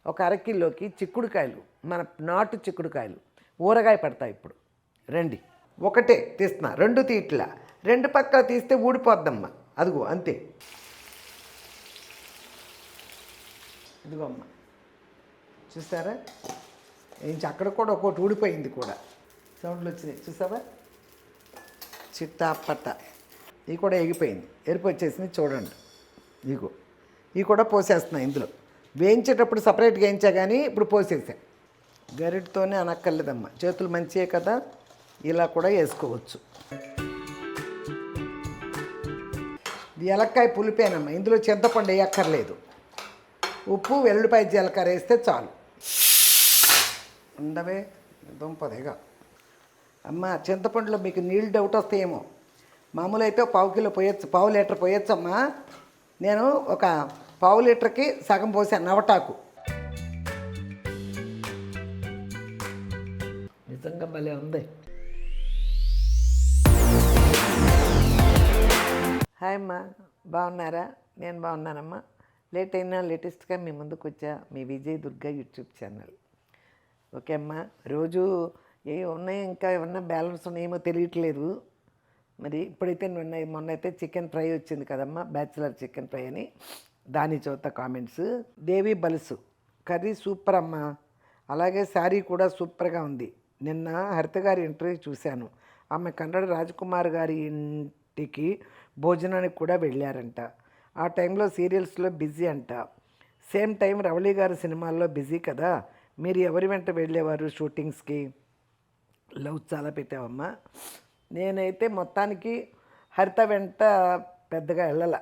ఒక అరకిలోకి చిక్కుడుకాయలు, మన నాటు చిక్కుడుకాయలు ఊరగాయ పడతాయి. ఇప్పుడు రండి, ఒకటే తీస్తున్నా, రెండు తీట్లా, రెండు పక్కల తీస్తే ఊడిపోద్దమ్మా. అదిగో అంతే, ఇదిగో అమ్మ, చూసారా? ఏంచి అక్కడ కూడా ఒక్కోటి ఊడిపోయింది కూడా, సౌండ్లు వచ్చినాయి చూసావా? చిట్టాపట్ట, ఇవి కూడా ఎగిపోయింది, ఎరుపు వచ్చేసింది చూడండి. ఇగో ఇవి కూడా పోసేస్తున్నాయి ఇందులో. వేయించేటప్పుడు సపరేట్గా వేయించా కానీ ఇప్పుడు పోసేసా. గరిటతోనే అనక్కర్లేదమ్మా, చేతులు మంచివే కదా, ఇలా కూడా వేసుకోవచ్చు. ఇది ఎలక్కాయ పులిపేనమ్మా, ఇందులో చింతపండు వేయక్కర్లేదు. ఉప్పు, వెల్లుల్లిపాయ, జీలకర్ర వేస్తే చాలు. ఉండవే దుంపదేగా అమ్మ. చింతపండులో మీకు నీళ్ళు డౌట్ వస్తాయేమో. మామూలు అయితే పావు కిలో పోయొచ్చు, పావు లీటర్ పోయొచ్చమ్మా. నేను ఒక పావు లీటర్కి సగం పోసాను నవటాకు. నిజంగా భలే ఉంది. హాయ్ అమ్మా, బాగున్నారా? నేను బాగున్నానమ్మా. లేట్ అయినా లేటెస్ట్గా మీ ముందుకు వచ్చా, మీ Vijay Durga YouTube channel. Okay అమ్మా, రోజు ఏ ఉన్నాయి, ఇంకా ఏమన్నా బ్యాలెన్స్ ఉన్నాయేమో తెలియట్లేదు. మరి ఇప్పుడైతే మొన్న అయితే చికెన్ ఫ్రై వచ్చింది కదమ్మా, బ్యాచిలర్ చికెన్ ఫ్రై అని, దాని చోత కామెంట్స్. దేవి బలుసు కర్రీ సూపర్ అమ్మా, అలాగే శారీ కూడా సూపర్గా ఉంది. నిన్న హరిత గారి ఇంటర్వ్యూ చూశాను. ఆమె కన్నడ రాజ్కుమార్ గారి ఇంటికి భోజనానికి కూడా వెళ్ళారంట. ఆ టైంలో సీరియల్స్లో బిజీ అంట. సేమ్ టైం రవళి గారి సినిమాల్లో బిజీ కదా. మీరు ఎవరి వెంట వెళ్ళేవారు షూటింగ్స్కి? లవ్ చాలా పెట్టావమ్మా. నేనైతే మొత్తానికి హరిత వెంట పెద్దగా వెళ్ళాల,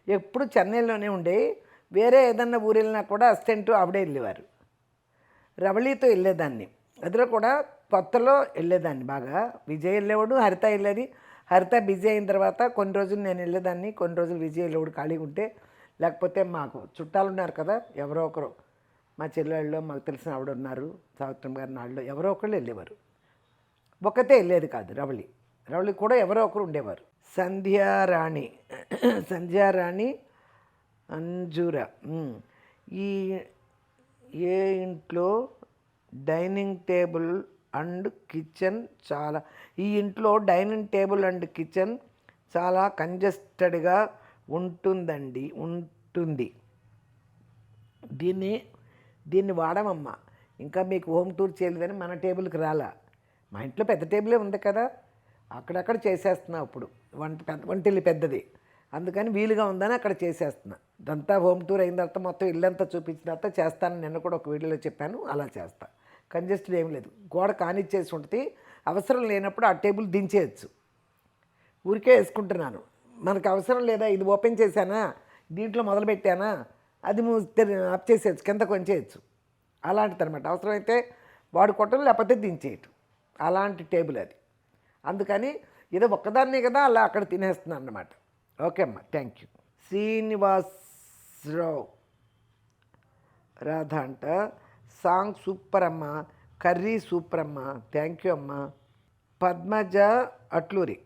ఎప్పుడు చెన్నైలోనే ఉండే. వేరే ఏదన్నా ఊరు వెళ్ళినా కూడా అసిస్టెంట్ ఆవిడే వెళ్ళేవారు. రవళితో వెళ్ళేదాన్ని, అదిలో కూడా కొత్తలో వెళ్ళేదాన్ని బాగా. విజయ్ వెళ్ళేవాడు, హరిత వెళ్ళేది. హరిత బిజీ అయిన తర్వాత కొన్ని రోజులు నేను వెళ్ళేదాన్ని, కొన్ని రోజులు విజయ్ వెళ్ళేవాడు ఖాళీగా ఉంటే. లేకపోతే మాకు చుట్టాలు ఉన్నారు కదా, ఎవరో ఒకరు, మా చెల్లెళ్ళు, మాకు తెలిసిన ఆవిడ ఉన్నారు, సావిత్రం గారి నాళ్ళు, ఎవరో ఒకళ్ళు వెళ్ళేవారు. ఒక్కతే వెళ్ళేది కాదు రవళి. రవళి కూడా ఎవరో ఒకరు ఉండేవారు. సంధ్యారాణి, సంధ్యారాణి అంజూరా. ఈ ఏ ఇంట్లో డైనింగ్ టేబుల్ అండ్ కిచెన్ చాలా, ఈ ఇంట్లో డైనింగ్ టేబుల్ అండ్ కిచెన్ చాలా కంజెస్టెడ్గా ఉంటుంది. దీన్ని వాడమమ్మా. ఇంకా మీకు హోమ్ టూర్ చేయలేదని మన టేబుల్కి రాలా. మా ఇంట్లో పెద్ద టేబులే ఉంది కదా, అక్కడక్కడ చేసేస్తున్నా. ఇప్పుడు వంటిల్లు పెద్దది, అందుకని వీలుగా ఉందని అక్కడ చేసేస్తున్నా. ఇదంతా హోమ్ టూర్ అయిన తర్వాత మొత్తం ఇల్లంతా చూపించిన తర్వాత చేస్తాను. నిన్న కూడా ఒక వీడియోలో చెప్పాను, అలా చేస్తా. కంజెస్టెడ్ ఏం లేదు, గోడ కానిచ్చేసి ఉంటుంది. అవసరం లేనప్పుడు ఆ టేబుల్ దించేయచ్చు. ఊరికే వేసుకుంటున్నాను. మనకు అవసరం లేదా, ఇది ఓపెన్ చేశానా, దీంట్లో మొదలుపెట్టానా, అది ఆఫ్ చేసేయచ్చు, కింద కొంచేయచ్చు. అలాంటిది అనమాట. అవసరమైతే వాడుకోవటం, లేకపోతే దించేయటం. అలాంటి టేబుల్ అది. అందుకని ఏదో ఒక్కదాన్నే కదా అలా అక్కడ తినేస్తున్నాను అన్నమాట. ఓకే అమ్మా, థ్యాంక్ యూ. శ్రీనివాసరావు రాధా అంట, సాంగ్ సూపర్ అమ్మ, కర్రీ సూపర్ అమ్మ, థ్యాంక్ యూ అమ్మ. పద్మజ అట్లూరి,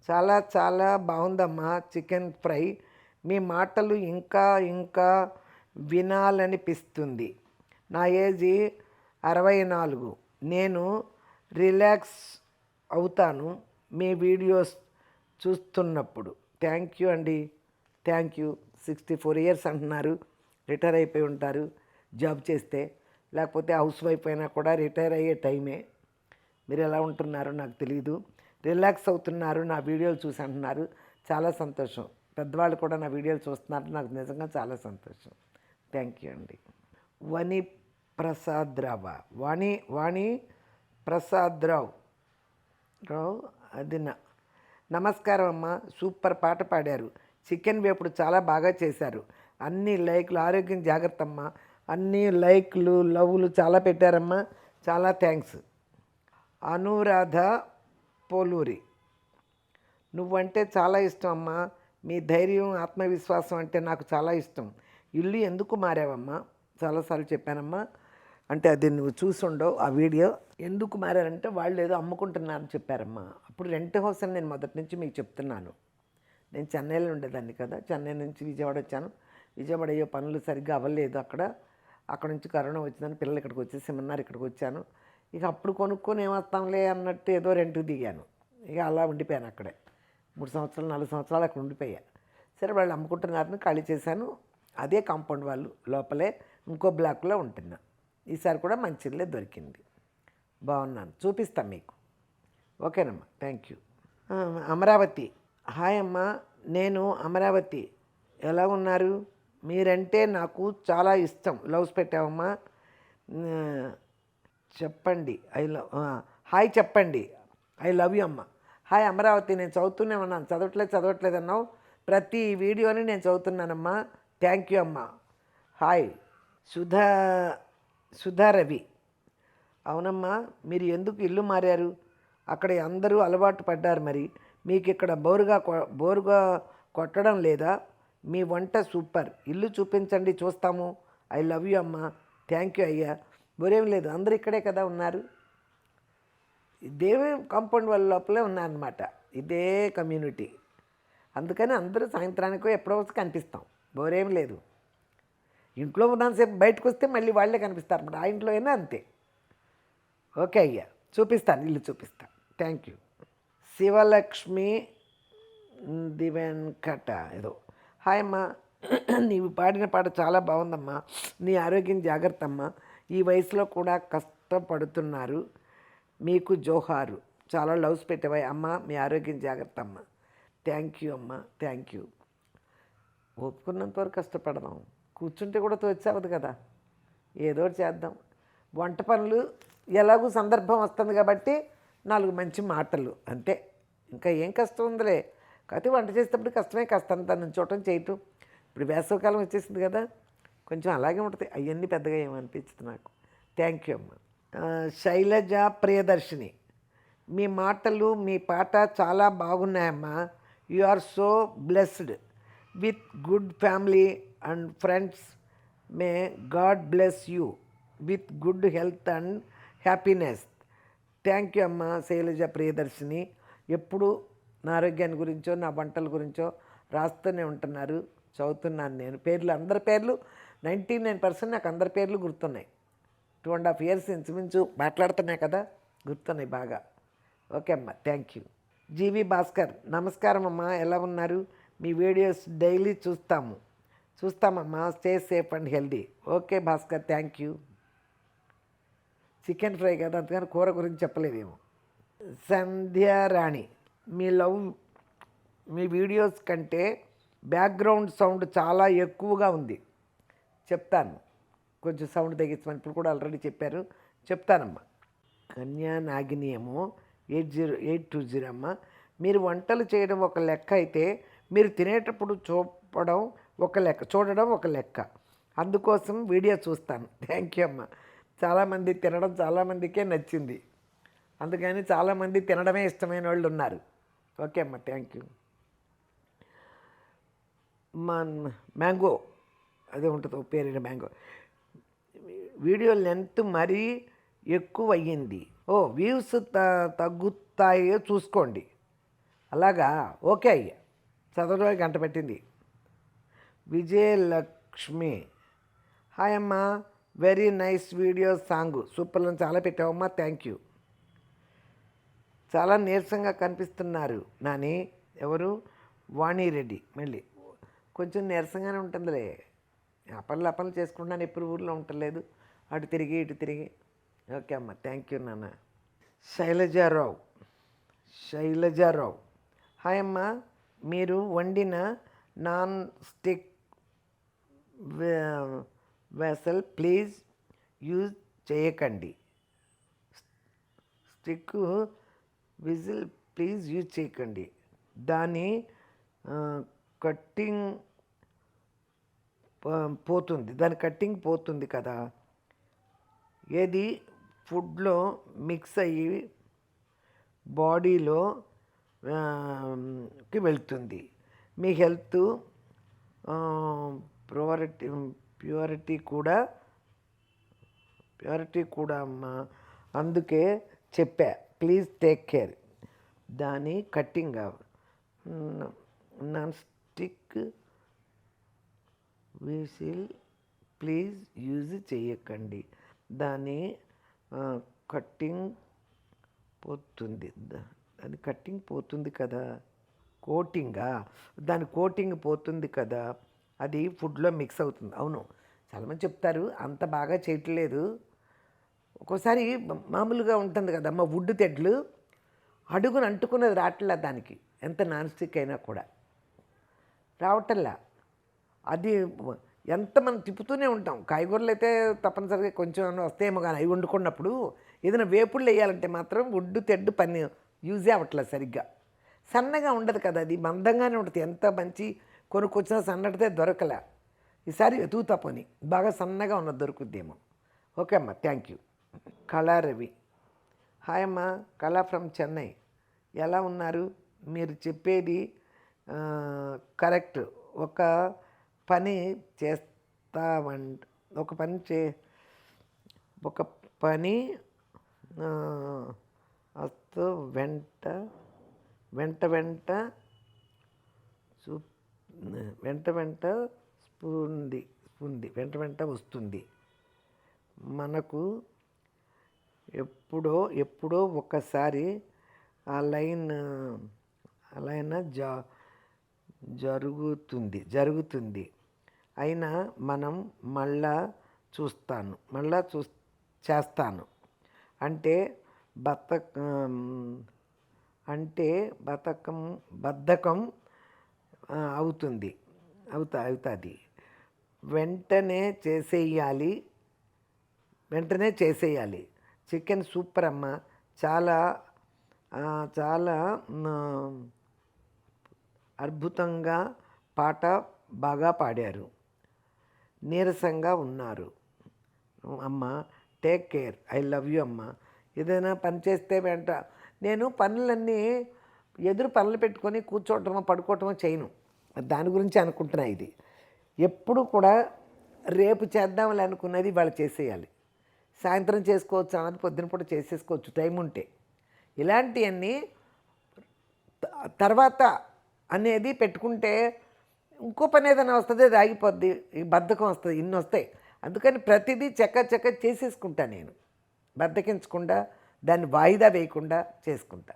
చాలా చాలా బాగుందమ్మా చికెన్ ఫ్రై, మీ మాటలు ఇంకా ఇంకా వినాలనిపిస్తుంది. నా ఏజ్ 64, నేను రిలాక్స్ అవుతాను మీ వీడియోస్ చూస్తున్నప్పుడు. థ్యాంక్ యూ అండి, థ్యాంక్ యూ. 64 ఇయర్స్ అంటున్నారు, రిటైర్ అయిపోయి ఉంటారు జాబ్ చేస్తే. లేకపోతే హౌస్ వైఫ్ అయినా కూడా రిటైర్ అయ్యే టైమే. మీరు ఎలా ఉంటున్నారో నాకు తెలీదు. రిలాక్స్ అవుతున్నారు నా వీడియోలు చూసి అంటున్నారు, చాలా సంతోషం. పెద్దవాళ్ళు కూడా నా వీడియోలు చూస్తున్నారు, నాకు నిజంగా చాలా సంతోషం. థ్యాంక్ యూ అండి. వని ప్రసాద్ రావా, వాణి ప్రసాద్ రావు అది నమస్కారం అమ్మ, సూపర్ పాట పాడారు. చికెన్ వేపుడు చాలా బాగా చేశారు. అన్ని లైక్లు, ఆరోగ్యం జాగ్రత్త అమ్మ. అన్ని లైక్లు, లవ్లు చాలా పెట్టారమ్మా, చాలా థ్యాంక్స్. అనురాధ పోలూరి, నువ్వంటే చాలా ఇష్టం అమ్మా, మీ ధైర్యం, ఆత్మవిశ్వాసం అంటే నాకు చాలా ఇష్టం. ఇల్లు ఎందుకు మారావమ్మా? చాలాసార్లు చెప్పానమ్మా, అంటే అది నువ్వు చూసుండవు ఆ వీడియో. ఎందుకు మారారంటే వాళ్ళు ఏదో అమ్ముకుంటున్నారని చెప్పారమ్మా. అప్పుడు రెంట్ హౌస్ అని నేను మొదటి నుంచి మీకు చెప్తున్నాను. నేను చెన్నైలో ఉండేదాన్ని కదా, చెన్నై నుంచి విజయవాడ వచ్చాను. విజయవాడ అయ్యే పనులు సరిగ్గా అవ్వలేదు అక్కడ. అక్కడ నుంచి కరోనా వచ్చిందని పిల్లలు ఇక్కడికి వచ్చేసేమన్నారు, ఇక్కడికి వచ్చాను. ఇక అప్పుడు కొనుక్కొని ఏమొస్తాంలే అన్నట్టు ఏదో రెంట్కి దిగాను. ఇక అలా ఉండిపోయాను అక్కడే 3 సంవత్సరాలు 4 సంవత్సరాలు అక్కడ ఉండిపోయా. సరే వాళ్ళు అమ్ముకుంటున్నారని ఖాళీ చేశాను. అదే కాంపౌండ్ వాళ్ళు లోపలే ఇంకో బ్లాక్లో ఉంటున్నా. ఈసారి కూడా మంచి ఇల్లే దొరికింది, బాగున్నాను, చూపిస్తాను మీకు. ఓకేనమ్మా, థ్యాంక్ యూ. అమరావతి, హాయ్ అమ్మా, నేను అమరావతి, ఎలా ఉన్నారు? మీరంటే నాకు చాలా ఇష్టం. లవ్స్ పెట్టావమ్మా, చెప్పండి ఐ లవ్, హాయ్ చెప్పండి, ఐ లవ్ యూ అమ్మ. హాయ్ అమరావతి, నేను చదువుతూనే ఉన్నాను. చదవట్లేదు అన్నావు, ప్రతి వీడియోని నేను చదువుతున్నానమ్మా, థ్యాంక్ యూ అమ్మ. హాయ్ సుధా రవి, అవునమ్మా, మీరు ఎందుకు ఇల్లు మారారు? అక్కడ అందరూ అలవాటు పడ్డారు, మరి మీకు ఇక్కడ బోరుగా కొట్టడం లేదా? మీ వంట సూపర్, ఇల్లు చూపించండి చూస్తాము. ఐ లవ్ యూ అమ్మ, థ్యాంక్ యూ అయ్యా. బోరేం లేదు, అందరూ ఇక్కడే కదా ఉన్నారు. ఇదే కాంపౌండ్ వాళ్ళ లోపలే ఉన్నారన్నమాట, ఇదే కమ్యూనిటీ. అందుకని అందరూ సాయంత్రానికో ఎప్పుడో వచ్చి కనిపిస్తాం, బోరేం లేదు. ఇంట్లో ఉన్నంతసేపు బయటకు వస్తే మళ్ళీ వాళ్ళే కనిపిస్తారు అన్నమాట. ఆ ఇంట్లో అయినా అంతే. ఓకే అయ్యా, చూపిస్తాను, ఇల్లు చూపిస్తాను, థ్యాంక్ యూ. శివలక్ష్మి దివెంకట ఏదో, హాయ్ అమ్మా, నీవు పాడిన పాట చాలా బాగుందమ్మా, నీ ఆరోగ్యం జాగ్రత్త అమ్మా, ఈ వయసులో కూడా కష్టపడుతున్నారు, మీకు జోహారు, చాలా లవ్స్ పెట్టావా అమ్మ, మీ ఆరోగ్యం జాగ్రత్త అమ్మ. థ్యాంక్ యూ అమ్మ, థ్యాంక్ యూ. ఒప్పుకున్నంత వరకు కష్టపడదాం, కూర్చుంటే కూడా తోచవదు కదా, ఏదో చేద్దాం. వంట పనులు ఎలాగూ సందర్భం వస్తుంది కాబట్టి 4 మంచి మాటలు అంతే, ఇంకా ఏం కష్టం ఉందిలే. కాకపోతే వంట చేసేటప్పుడు కష్టమే, కష్టంతా నుంచోటం చేయటం. ఇప్పుడు వేసవికాలం వచ్చేసింది కదా, కొంచెం అలాగే ఉంటుంది, అవన్నీ పెద్దగా ఏమనిపించదు నాకు. థ్యాంక్ యూ అమ్మ. శైలజ ప్రియదర్శిని, మీ మాటలు మీ పాట చాలా బాగున్నాయమ్మా, you are so blessed with good family and friends, may God bless you with good health and happiness. Thank you అమ్మ శైలజ ప్రియదర్శిని. ఎప్పుడు నా ఆరోగ్యాన్ని గురించో నా వంటల గురించో రాస్తూనే ఉంటున్నారు, చదువుతున్నాను నేను. పేర్లు, అందరి పేర్లు 99% నాకు అందరి పేర్లు గుర్తున్నాయి. 2.5 years ఇంచుమించు మాట్లాడుతున్నాయి కదా, గుర్తున్నాయి బాగా. ఓకే అమ్మ, థ్యాంక్ యూ. జీవి భాస్కర్, నమస్కారం అమ్మ, ఎలా ఉన్నారు? మీ వీడియోస్ డైలీ చూస్తామమ్మా, stay safe and healthy. Okay Bhaskar, thank you. Chicken fry కదా, అందుకని కూర గురించి చెప్పలేదేమో. సంధ్యారాణి, మీ వీడియోస్ కంటే బ్యాక్గ్రౌండ్ సౌండ్ చాలా ఎక్కువగా ఉంది, చెప్తాను, కొంచెం సౌండ్ తగ్గించమని ఇప్పుడు కూడా ఆల్రెడీ చెప్పారు, చెప్తానమ్మా. కన్యా నాగిని ఏమో 80820 అమ్మ, మీరు వంటలు చేయడం ఒక లెక్క అయితే మీరు తినేటప్పుడు చూడడం ఒక లెక్క, అందుకోసం వీడియో చూస్తాను. థ్యాంక్ యూ అమ్మ. చాలామంది తినడం చాలామందికే నచ్చింది, అందుకని చాలామంది తినడమే ఇష్టమైన వాళ్ళు ఉన్నారు. ఓకే అమ్మ, థ్యాంక్ యూ. మ్యాంగో, అదే ఉంటుందో పేరు, మ్యాంగో, వీడియో లెంత్ మరీ ఎక్కువ అయ్యింది, వ్యూస్ తగ్గుతాయో చూసుకోండి. అలాగా, ఓకే అయ్యా, చదవడానికి గంట పెట్టింది. విజయలక్ష్మి, హాయ్ అమ్మా, వెరీ నైస్ వీడియో, సాంగ్ సూపర్లో చాలా పెట్టావమ్మా, థ్యాంక్ యూ. చాలా నీరసంగా కనిపిస్తున్నారు నాని. ఎవరు? వాణిరెడ్డి. మళ్ళీ కొంచెం నీరసంగానే ఉంటుందిలే, అపన్లు చేసుకుంటున్నాను, ఎప్పుడు ఊళ్ళో ఉండలేదు, అటు తిరిగి ఇటు తిరిగి. ఓకే అమ్మ, థ్యాంక్ యూ నాన్న. శైలజారావు, హాయ్ అమ్మ, మీరు వండిన non stick vessel please use చేయకండి, స్టిక్ విజిల్ ప్లీజ్ యూజ్ చేయకండి, దాని కట్టింగ్ పోతుంది కదా, ఏది ఫుడ్లో మిక్స్ అయ్యి బాడీలోకి వెళ్తుంది, మీ హెల్త్ ప్యూరిటీ కూడా అమ్మా, అందుకే చెప్పా, ప్లీజ్ టేక్ కేర్. దాని cutting non stick whistle please use చేయకండి, దాని కట్టింగ్ పోతుంది, అది కట్టింగ్ పోతుంది కదా, కోటింగా, దాని కోటింగ్ పోతుంది కదా, అది ఫుడ్లో మిక్స్ అవుతుంది. అవును, చాలామంది చెప్తారు అంత బాగా చేయట్లేదు. ఒక్కోసారి మామూలుగా ఉంటుంది కదమ్మా వుడ్ తెడ్లు, అడుగును అంటుకున్నది రావట్లే దానికి, ఎంత నాన్ స్టిక్ అయినా కూడా రావటల్లా. అది ఎంత మనం తిప్పుతూనే ఉంటాం. కాయగూరలు అయితే తప్పనిసరిగా కొంచెం వస్తాయేమో, కానీ అవి వండుకున్నప్పుడు ఏదైనా వేపుళ్ళు వేయాలంటే మాత్రం వుడ్ తెడ్డు పని యూజే అవ్వట్లేదు సరిగ్గా. సన్నగా ఉండదు కదా, అది మందంగానే ఉంటుంది. ఎంత మంచి కొనుక్కొచ్చినా సన్నటితే దొరకలే. ఈసారి ఎతుకుతా పోని బాగా సన్నగా ఉన్నది దొరుకుద్దేమో. ఓకే అమ్మా, థ్యాంక్ యూ. కళారవి, హాయ్ అమ్మా, కళా ఫ్రమ్ చెన్నై. ఎలా ఉన్నారు? మీరు చెప్పేది కరెక్ట్. ఒక పని చేస్తామంట, ఒక పని వస్తూ వెంట వస్తుంది మనకు. ఎప్పుడో ఒకసారి ఆ లైన్ జరుగుతుంది అయినా మనం మళ్ళా చేస్తాను అంటే బద్ధకం అవుతుంది. వెంటనే చేసేయాలి. చికెన్ సూపర్ అమ్మ, చాలా అద్భుతంగా, పాట బాగా పాడారు, నీరసంగా ఉన్నారు అమ్మ. Take care, I love you అమ్మ. ఏదైనా పని చేస్తే నేను పనులన్నీ ఎదురు పనులు పెట్టుకొని కూర్చోవటమో పడుకోవటమో చేయను. దాని గురించి అనుకుంటున్నా. ఇది ఎప్పుడు కూడా రేపు చేద్దామని అనుకున్నది వాళ్ళు చేసేయాలి. సాయంత్రం చేసుకోవచ్చు అన్నది పొద్దున పూట చేసేసుకోవచ్చు టైం ఉంటే. ఇలాంటివన్నీ తర్వాత అనేది పెట్టుకుంటే ఇంకో పని ఏదైనా వస్తుంది, అది ఆగిపోద్ది, బద్ధకం వస్తుంది, ఇన్ని వస్తాయి. అందుకని ప్రతిదీ చక్క చేసేసుకుంటా నేను, బద్ధకించకుండా దాన్ని వాయిదా వేయకుండా చేసుకుంటా.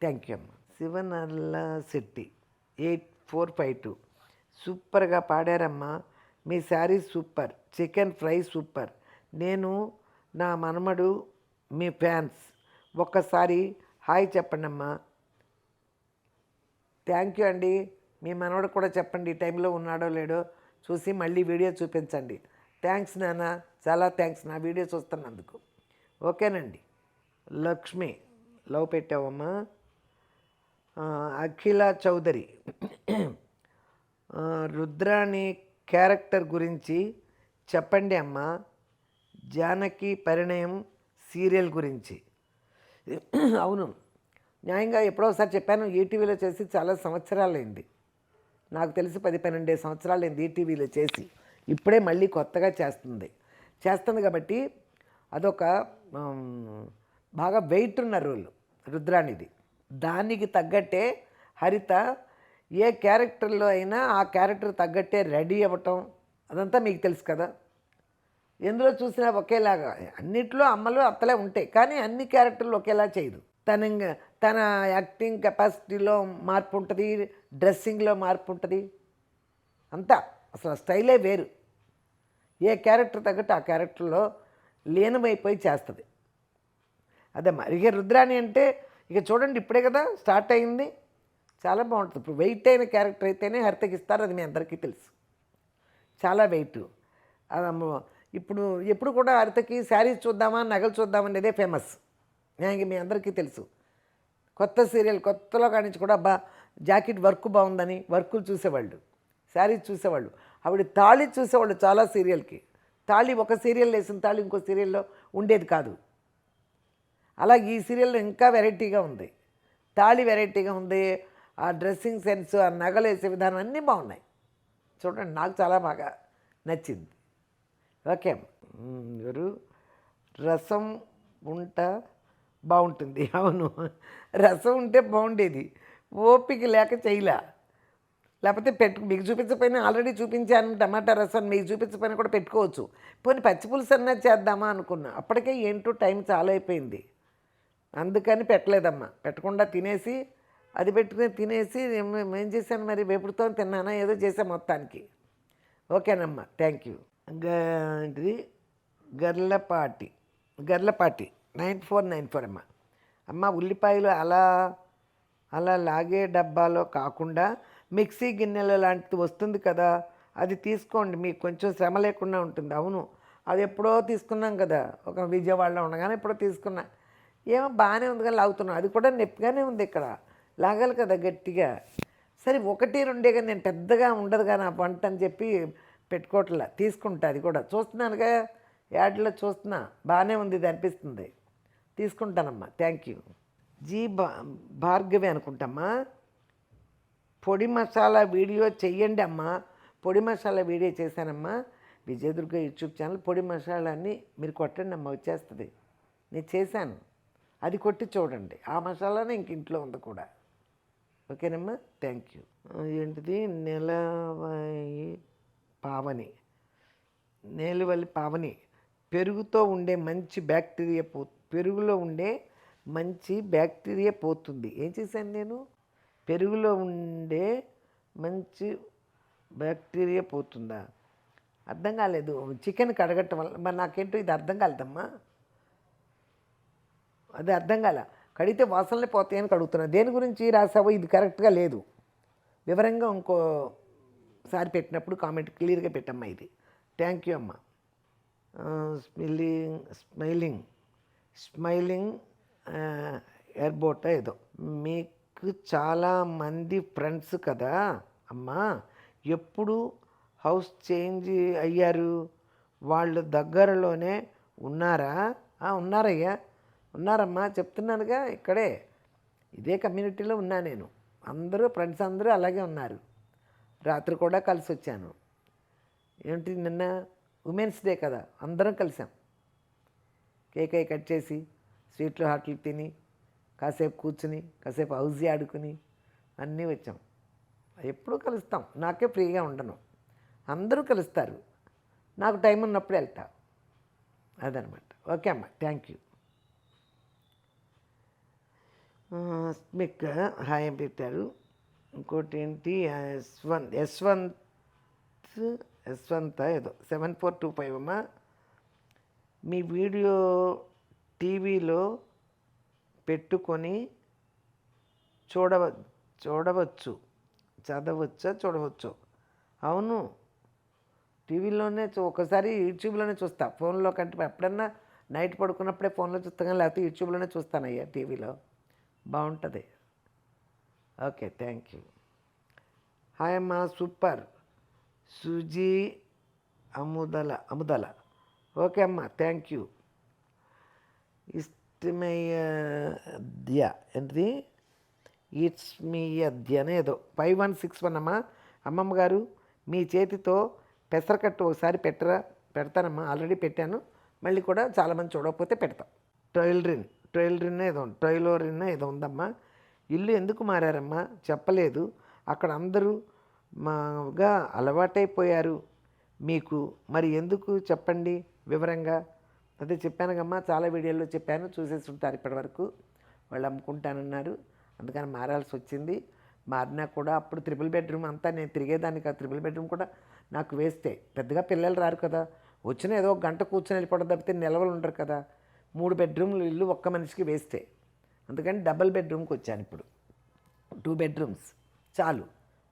థ్యాంక్ యూ అమ్మ. శివనల్ల శెట్టి 8452, సూపర్గా పాడారమ్మా, మీ sari super, chicken fry super, నేను నా మనమడు మీ ఫ్యాన్స్, ఒక్కసారి హాయ్ చెప్పండి అమ్మా. థ్యాంక్ యూ అండి. మీ మనవడు కూడా చెప్పండి, ఈ టైంలో ఉన్నాడో లేడో చూసి మళ్ళీ వీడియో చూపించండి. థ్యాంక్స్ నాన్న, చాలా థ్యాంక్స్ నా వీడియో చూస్తున్నందుకు. ఓకేనండి. లక్ష్మి, లవ్ పెట్టావమ్మా. అఖిల చౌదరి, రుద్రాణి క్యారెక్టర్ గురించి చెప్పండి అమ్మా. జానకి పరిణయం సీరియల్ గురించి. అవును, న్యాయంగా ఎప్పుడోసారి చెప్పాను, ఈటీవీలో చేసి చాలా సంవత్సరాలైంది. నాకు తెలిసి 10-12 సంవత్సరాలైంది ఈటీవీలో చేసి. ఇప్పుడే మళ్ళీ కొత్తగా చేస్తుంది కాబట్టి అదొక బాగా వెయిట్ ఉన్న రోల్ రుద్రాణిది. దానికి తగ్గట్టే హరిత ఏ క్యారెక్టర్లో అయినా ఆ క్యారెక్టర్ తగ్గట్టే రెడీ అవ్వటం అదంతా మీకు తెలుసు కదా. ఎందులో చూసినా ఒకేలాగా, అన్నిట్లో అమ్మలు అత్తలే ఉంటాయి, కానీ అన్ని క్యారెక్టర్లు ఒకేలా చేయదు. తన యాక్టింగ్ కెపాసిటీలో మార్పు ఉంటుంది, డ్రెస్సింగ్లో మార్పు ఉంటుంది, అంతా అసలు స్టైలే వేరు. ఏ క్యారెక్టర్ తగ్గట్టు ఆ క్యారెక్టర్లో లీనమైపోయి చేస్తుంది. అదే మరి రుద్రాణి అంటే ఇక చూడండి, ఇప్పుడే కదా స్టార్ట్ అయింది, చాలా బాగుంటుంది. ఇప్పుడు వెయిట్ అయిన క్యారెక్టర్ అయితేనే హరితకి ఇస్తారు, అది మీ అందరికీ తెలుసు. చాలా వెయిట్. ఇప్పుడు ఎప్పుడు కూడా హరితకి శారీస్ చూద్దామా నగలు చూద్దామనేదే ఫేమస్, మీ అందరికీ తెలుసు. కొత్త సీరియల్ కొత్తలో కానించి కూడా జాకెట్ వర్క్ బాగుందని వర్కులు చూసేవాళ్ళు, శారీస్ చూసేవాళ్ళు. ఆవిడ తాళి చూసేవాళ్ళు చాలా సీరియల్కి. తాళి ఒక సీరియల్ వేసిన తాళి ఇంకో సీరియల్లో ఉండేది కాదు. అలాగే ఈ సీరియల్లో ఇంకా వెరైటీగా ఉంది, తాళి వెరైటీగా ఉంది, ఆ డ్రెస్సింగ్ సెన్స్, ఆ నగలు వేసే విధానం అన్నీ బాగున్నాయి. చూడండి, నాకు చాలా బాగా నచ్చింది. ఓకే. ఎవరు రసం బాగుంటుంది. అవును, రసం ఉంటే బాగుండేది, ఓపిక లేక చేయలే. లేకపోతే మీకు చూపించకపోయినా ఆల్రెడీ చూపించాను టమాటా రసం, మీకు చూపించకపోయినా కూడా పెట్టుకోవచ్చు. పోనీ పచ్చి పులుసు అన్నది చేద్దామా అనుకున్నా, అప్పటికే ఏంటో టైం చాలా అయిపోయింది, అందుకని పెట్టలేదమ్మా. పెట్టకుండా తినేసి అది పెట్టుకుని తినేసి ఏం చేశాను మరి, వేపుడుతో తిన్నానా ఏదో చేసాను మొత్తానికి. ఓకేనమ్మా, థ్యాంక్ యూ. ఇది గర్లపాటి 9494 అమ్మ. అమ్మ ఉల్లిపాయలు అలా అలా లాగే డబ్బాలో కాకుండా మిక్సీ గిన్నెల లాంటిది వస్తుంది కదా, అది తీసుకోండి, మీకు కొంచెం శ్రమ లేకుండా ఉంటుంది. అవును, అది ఎప్పుడో తీసుకున్నాం కదా, ఒక విజయవాడలో ఉండగానే ఎప్పుడో తీసుకున్నా. ఏమో బాగానే ఉంది కానీ లాగుతున్నాం, అది కూడా నొప్పిగానే ఉంది. ఇక్కడ లాగాలి కదా గట్టిగా. సరే 1-2 కానీ నేను పెద్దగా ఉండదు కానీ ఆ వంట అని చెప్పి పెట్టుకోవట్లే, తీసుకుంటా. అది కూడా చూస్తున్నానుగా, యాడ్లో చూస్తున్నా, బాగానే ఉంది ఇది అనిపిస్తుంది, తీసుకుంటానమ్మా. Thank you. భార్గవి అనుకుంటామ్మా. పొడి మసాలా వీడియో చెయ్యండి అమ్మా. పొడి మసాలా వీడియో చేశానమ్మా. విజయదుర్గ యూట్యూబ్ ఛానల్ పొడి మసాలాన్ని మీరు కొట్టండి అమ్మ, వచ్చేస్తుంది. నేను చేశాను, అది కొట్టి చూడండి. ఆ మసాలానే ఇంక ఇంట్లో ఉంది కూడా. ఓకేనమ్మా, థ్యాంక్ యూ. ఏంటిది నెలవల్లి పావని. పెరుగులో ఉండే మంచి బ్యాక్టీరియా పోతుంది. ఏం చేశాను నేను? పెరుగులో ఉండే మంచి బ్యాక్టీరియా పోతుందా? అర్థం కాలేదు. చికెన్ కడగటం వల్ల మరి నాకేంటో ఇది అర్థం కాలేదమ్మా. అది అర్థం కాల. కడిగితే వాసనలే పోతాయని కడుగుతున్నా. దేని గురించి రాసావో ఇది కరెక్ట్గా లేదు. వివరంగా ఇంకోసారి పెట్టినప్పుడు కామెంట్ క్లియర్గా పెట్టమ్మా. ఇది థ్యాంక్ యూ అమ్మా. స్మైలింగ్ ఎయిర్బోట్ ఏదో. మీకు చాలా మంది ఫ్రెండ్స్ కదా అమ్మా, ఎప్పుడు హౌస్ చేంజ్ అయ్యారు? వాళ్ళు దగ్గరలోనే ఉన్నారా? ఉన్నారయ్యా, ఉన్నారమ్మా, చెప్తున్నానుగా, ఇక్కడే ఇదే కమ్యూనిటీలో ఉన్నా నేను. ఫ్రెండ్స్ అందరూ అలాగే ఉన్నారు. రాత్రి కూడా కలిసి వచ్చాను. ఏంటి నిన్న ఉమెన్స్ డే కదా, అందరం కలిసాం. కేక్ కట్ చేసి స్వీట్లు హాట్లు తిని కాసేపు కూర్చుని కాసేపు హౌజీ ఆడుకుని అన్నీ వచ్చాం. ఎప్పుడూ కలుస్తాం, నాకే ఫ్రీగా ఉండను, అందరూ కలుస్తారు, నాకు టైం ఉన్నప్పుడు వెళ్తా. అదనమాట. ఓకే అమ్మ, థ్యాంక్ యూ. మీకు హాయ్ పెట్టారు. ఇంకోటి ఏంటి, యశ్వంత్ ఏదో 7425 అమ్మ. మీ వీడియో టీవీలో పెట్టుకొని చూడవచ్చు. అవును, టీవీలోనే ఒకసారి యూట్యూబ్లోనే చూస్తా, ఫోన్లో కంటే ఎప్పుడన్నా నైట్ పడుకున్నప్పుడే ఫోన్లో చూస్తాను, లేకపోతే యూట్యూబ్లోనే చూస్తానయ్యా, టీవీలో బాగుంటుంది. Okay, thank you. హాయ్ అమ్మా, సూపర్. సుజీ అముదల. ఓకే అమ్మా, థ్యాంక్ యూ. ఏంటిది ఇట్స్ మీ అధ్యనే ఏదో 5161 అమ్మా. అమ్మమ్మ గారు, మీ చేతితో పెసరకట్టు ఒకసారి పెడతానమ్మా. ఆల్రెడీ పెట్టాను, మళ్ళీ కూడా చాలామంది చూడకపోతే పెడతాం. టైలరిన్ ఏదో ఉందమ్మా. ఇల్లు ఎందుకు మారారమ్మా? చెప్పలేదు. అక్కడ అందరూ మాగా అలవాటైపోయారు మీకు, మరి ఎందుకు చెప్పండి వివరంగా. అదే చెప్పాను కమ్మా, చాలా వీడియోల్లో చెప్పాను, చూసేసి ఉంటారు ఇప్పటివరకు. వాళ్ళు అమ్ముకుంటానన్నారు, అందుకని మారాల్సి వచ్చింది. మారినా కూడా అప్పుడు 3 బెడ్రూమ్ అంతా నేను తిరిగేదానికి. ఆ 3 బెడ్రూమ్ కూడా నాకు వేస్తే, పెద్దగా పిల్లలు రారు కదా, వచ్చిన ఏదో ఒక గంట కూర్చొని వెళ్ళిపోవడం తప్పితే నిలవలు ఉండరు కదా. 3 బెడ్రూమ్లు ఇల్లు ఒక్క మనిషికి వేస్తే, అందుకని డబుల్ బెడ్రూమ్కి వచ్చాను. ఇప్పుడు 2 బెడ్రూమ్స్ చాలు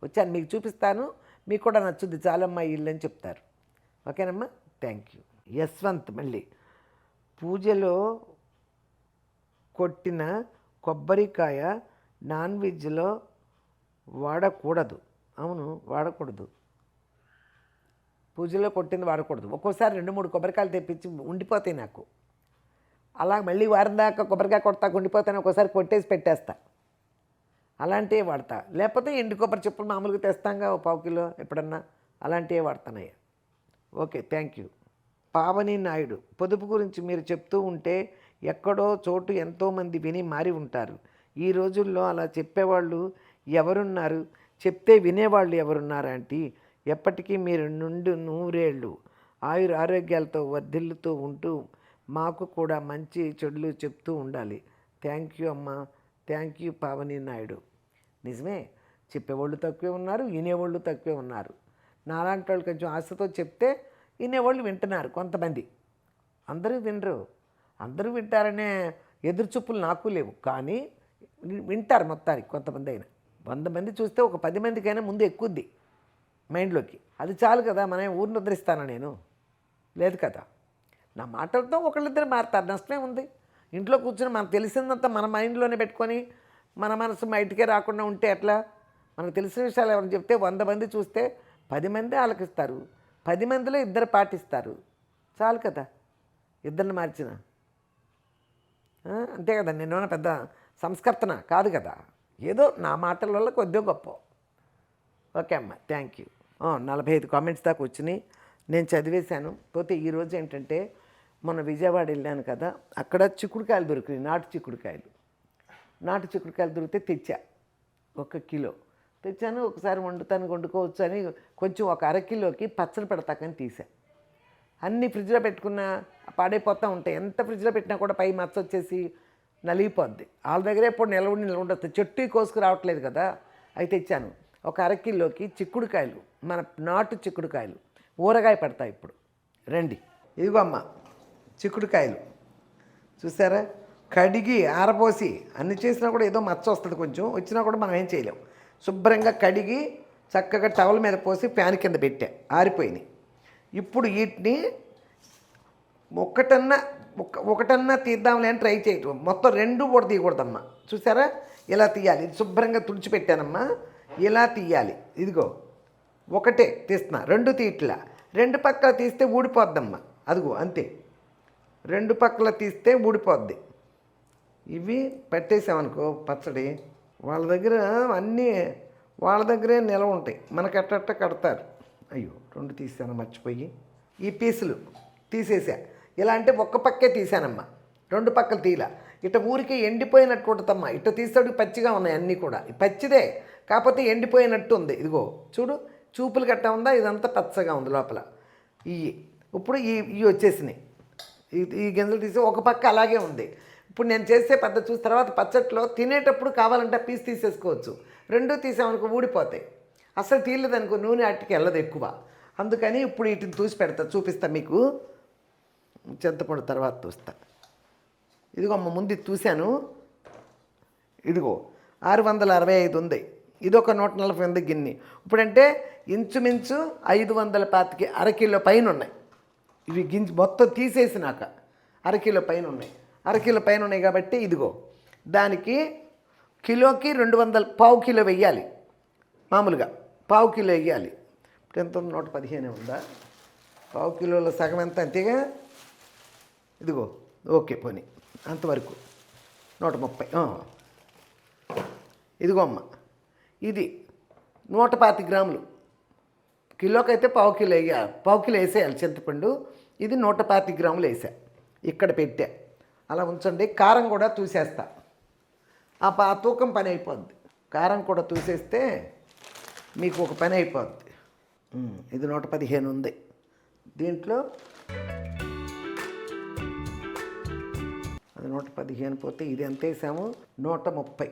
వచ్చాను, మీకు చూపిస్తాను, మీకు కూడా నచ్చుద్ది, చాలమ్మా ఇల్లు అని చెప్తారు. ఓకేనమ్మా, థ్యాంక్ యూ. యశ్వంత్ మళ్ళీ, పూజలో కొట్టిన కొబ్బరికాయ నాన్ వెజ్లో వాడకూడదు. అవును, వాడకూడదు. పూజలో కొట్టింది వాడకూడదు. ఒక్కోసారి 2-3 కొబ్బరికాయలు తెప్పించి ఉండిపోతాయి నాకు. అలా మళ్ళీ వారం దాకా కొబ్బరికాయ కొడతా ఉండిపోతాను, ఒక్కోసారి కొట్టేసి పెట్టేస్తా, అలాంటివే వాడతా. లేకపోతే ఎండు కొబ్బరి చెప్పులు మామూలుగా తెస్తాంగా, 1/4 కిలో ఎప్పుడన్నా, అలాంటివే వాడతానయ్యా. Okay, thank you. Pavani Naidu, పొదుపు గురించి మీరు చెప్తూ ఉంటే ఎక్కడో చోటు ఎంతోమంది విని మారి ఉంటారు. ఈ రోజుల్లో అలా చెప్పేవాళ్ళు ఎవరున్నారు? చెప్తే వినేవాళ్ళు ఎవరున్నారు ఆంటీ? ఎప్పటికీ మీరు నుండి 100 ఏళ్ళు ఆరోగ్యాలతో వర్ధిల్లుతూ ఉంటూ మాకు కూడా మంచి చెడులు చెప్తూ ఉండాలి. థ్యాంక్ యూ అమ్మా. Thank you Pavani Naidu. నిజమే, చెప్పేవాళ్ళు తక్కువే ఉన్నారు, వినేవాళ్ళు తక్కువే ఉన్నారు. నాలాంటి వాళ్ళు కొంచెం ఆశతో చెప్తే వినేవాళ్ళు వింటున్నారు కొంతమంది. అందరూ వినరు. అందరూ వింటారనే ఎదురుచూపులు నాకు లేవు, కానీ వింటారు మొత్తానికి. కొంతమంది అయినా 100 మంది చూస్తే ఒక 10 మందికైనా ముందు ఎక్కుద్ది మైండ్లోకి. అది చాలు కదా. మనం ఊరిని ఉద్ధరిస్తానా నేను? లేదు కదా. నా మాటలతో ఒకళ్ళిద్దరు మారుతారు, నష్టమే ఉంది. ఇంట్లో కూర్చొని మనకు తెలిసిందంతా మన మైండ్లోనే పెట్టుకొని మన మనసు బయటికే రాకుండా ఉంటే ఎట్లా? మనకు తెలిసిన విషయాలు ఎవరైనా చెప్తే 100 మంది చూస్తే 10 మంది ఆలకిస్తారు, 10 మందిలో 2 పాటిస్తారు. చాలు కదా. 2ని మార్చిన అంతే కదా. నేనేమైనా పెద్ద సంస్కర్తన కాదు కదా. ఏదో నా మాటల వల్ల కొద్దిగా గొప్ప. ఓకే అమ్మ, థ్యాంక్ యూ. 45 కామెంట్స్ దాకా వచ్చినాయి, నేను చదివేశాను. పోతే ఈరోజు ఏంటంటే మొన్న విజయవాడ వెళ్ళాను కదా, అక్కడ చిక్కుడుకాయలు దొరికినాయి. నాటు చిక్కుడుకాయలు దొరికితే తెచ్చా. 1 కిలో తెచ్చాను. ఒకసారి వండుకోవచ్చు అని కొంచెం ఒక అరకిలోకి పచ్చడి పెడతాకని తీసా. అన్నీ ఫ్రిడ్జ్లో పెట్టుకున్న పాడైపోతూ ఉంటాయి. ఎంత ఫ్రిడ్జ్లో పెట్టినా కూడా పై మచ్చ వచ్చేసి నలిగిపోద్ది. వాళ్ళ దగ్గర ఎప్పుడు నిల్వ ఉండదు. చెట్టు కోసుకు రావట్లేదు కదా. అయితే తెచ్చాను. ఒక అరకిలోకి చిక్కుడుకాయలు, మన నాటు చిక్కుడుకాయలు ఊరగాయ పడతాయి. ఇప్పుడు రండి, ఇదిగో అమ్మ చిక్కుడుకాయలు చూసారా? కడిగి ఆరపోసి అన్ని చేసినా కూడా ఏదో మచ్చ వస్తుంది, కొంచెం వచ్చినా కూడా మనం ఏం చేయలేం. శుభ్రంగా కడిగి చక్కగా టవల్ మీద పోసి ఫ్యాన్ కింద పెట్టా, ఆరిపోయినాయి. ఇప్పుడు వీటిని ఒకటన్నా తీద్దాంలే అని ట్రై చేయటం. మొత్తం 2 కూడా తీయకూడదమ్మా. చూసారా? ఇలా తీయాలి. ఇది శుభ్రంగా తుడిచిపెట్టానమ్మా. ఇలా తీయాలి. ఇదిగో ఒకటే తీస్తున్నా, 2 తీయట్లా. 2 పక్కల తీస్తే ఊడిపోద్దమ్మా. అదిగో అంతే, 2 పక్కల తీస్తే ఊడిపోద్ది. ఇవి పెట్టేసామనుకో పచ్చడి, వాళ్ళ దగ్గర అన్నీ వాళ్ళ దగ్గరే నిలవ ఉంటాయి, మనకు అట్ట కడతారు. అయ్యో 2 తీసాను మర్చిపోయి. ఈ పీసులు తీసేసా. ఇలా అంటే ఒక్క పక్కే తీసానమ్మా, 2 పక్కలు తీలా. ఇట ఊరికే ఎండిపోయినట్టు ఉంటుందమ్మా. ఇట తీసేటికి పచ్చిగా ఉన్నాయి అన్నీ కూడా. పచ్చిదే కాకపోతే ఎండిపోయినట్టు ఉంది. ఇదిగో చూడు, చూపులు గట్ట ఉందా? ఇదంతా పచ్చగా ఉంది లోపల. ఇప్పుడు ఇవి వచ్చేసినాయి. ఈ గింజలు తీసి ఒక పక్క అలాగే ఉంది. ఇప్పుడు నేను చేసే పద్ధతి చూసి తర్వాత పచ్చట్లో తినేటప్పుడు కావాలంటే పీస్ తీసేసుకోవచ్చు. 2 తీసామనుకో ఊడిపోతాయి. అసలు తీయలేదనుకో నూనె అట్టికి వెళ్ళదు ఎక్కువ. అందుకని ఇప్పుడు వీటిని చూపిస్తా మీకు. చింతపండు తర్వాత చూస్తా. ఇదిగో అమ్మ ముందు చూశాను. ఇదిగో 665 ఉంది. ఇదొక 148 గిన్నె. ఇప్పుడంటే ఇంచుమించు 525 అరకిలో పైన ఉన్నాయి. ఇవి మొత్తం తీసేసినాక అరకిలో పైన ఉన్నాయి. అరకిలో పైన ఉన్నాయి కాబట్టి ఇదిగో దానికి కిలోకి 200 పావు కిలో వెయ్యాలి. మామూలుగా పావు కిలో వెయ్యాలి. ఇప్పుడు ఎంత 115 ఉందా? పావు కిలోలో సగం ఎంత? అంతేగా. ఇదిగో ఓకే పోనీ అంతవరకు 130. ఇదిగో అమ్మ, ఇది 125 గ్రాములు. కిలోకైతే పావు కిలో వేసేయాలి చింతపండు. ఇది 125 గ్రాములు వేసా, ఇక్కడ పెట్టా. అలా ఉంచండి. కారం కూడా చూసేస్తా, ఆ తూకం పని అయిపోద్ది. కారం కూడా చూసేస్తే మీకు ఒక పని అయిపోద్ది. ఇది 115 ఉంది. దీంట్లో అది 115 పోతే ఇది ఎంత వేసాము? 130.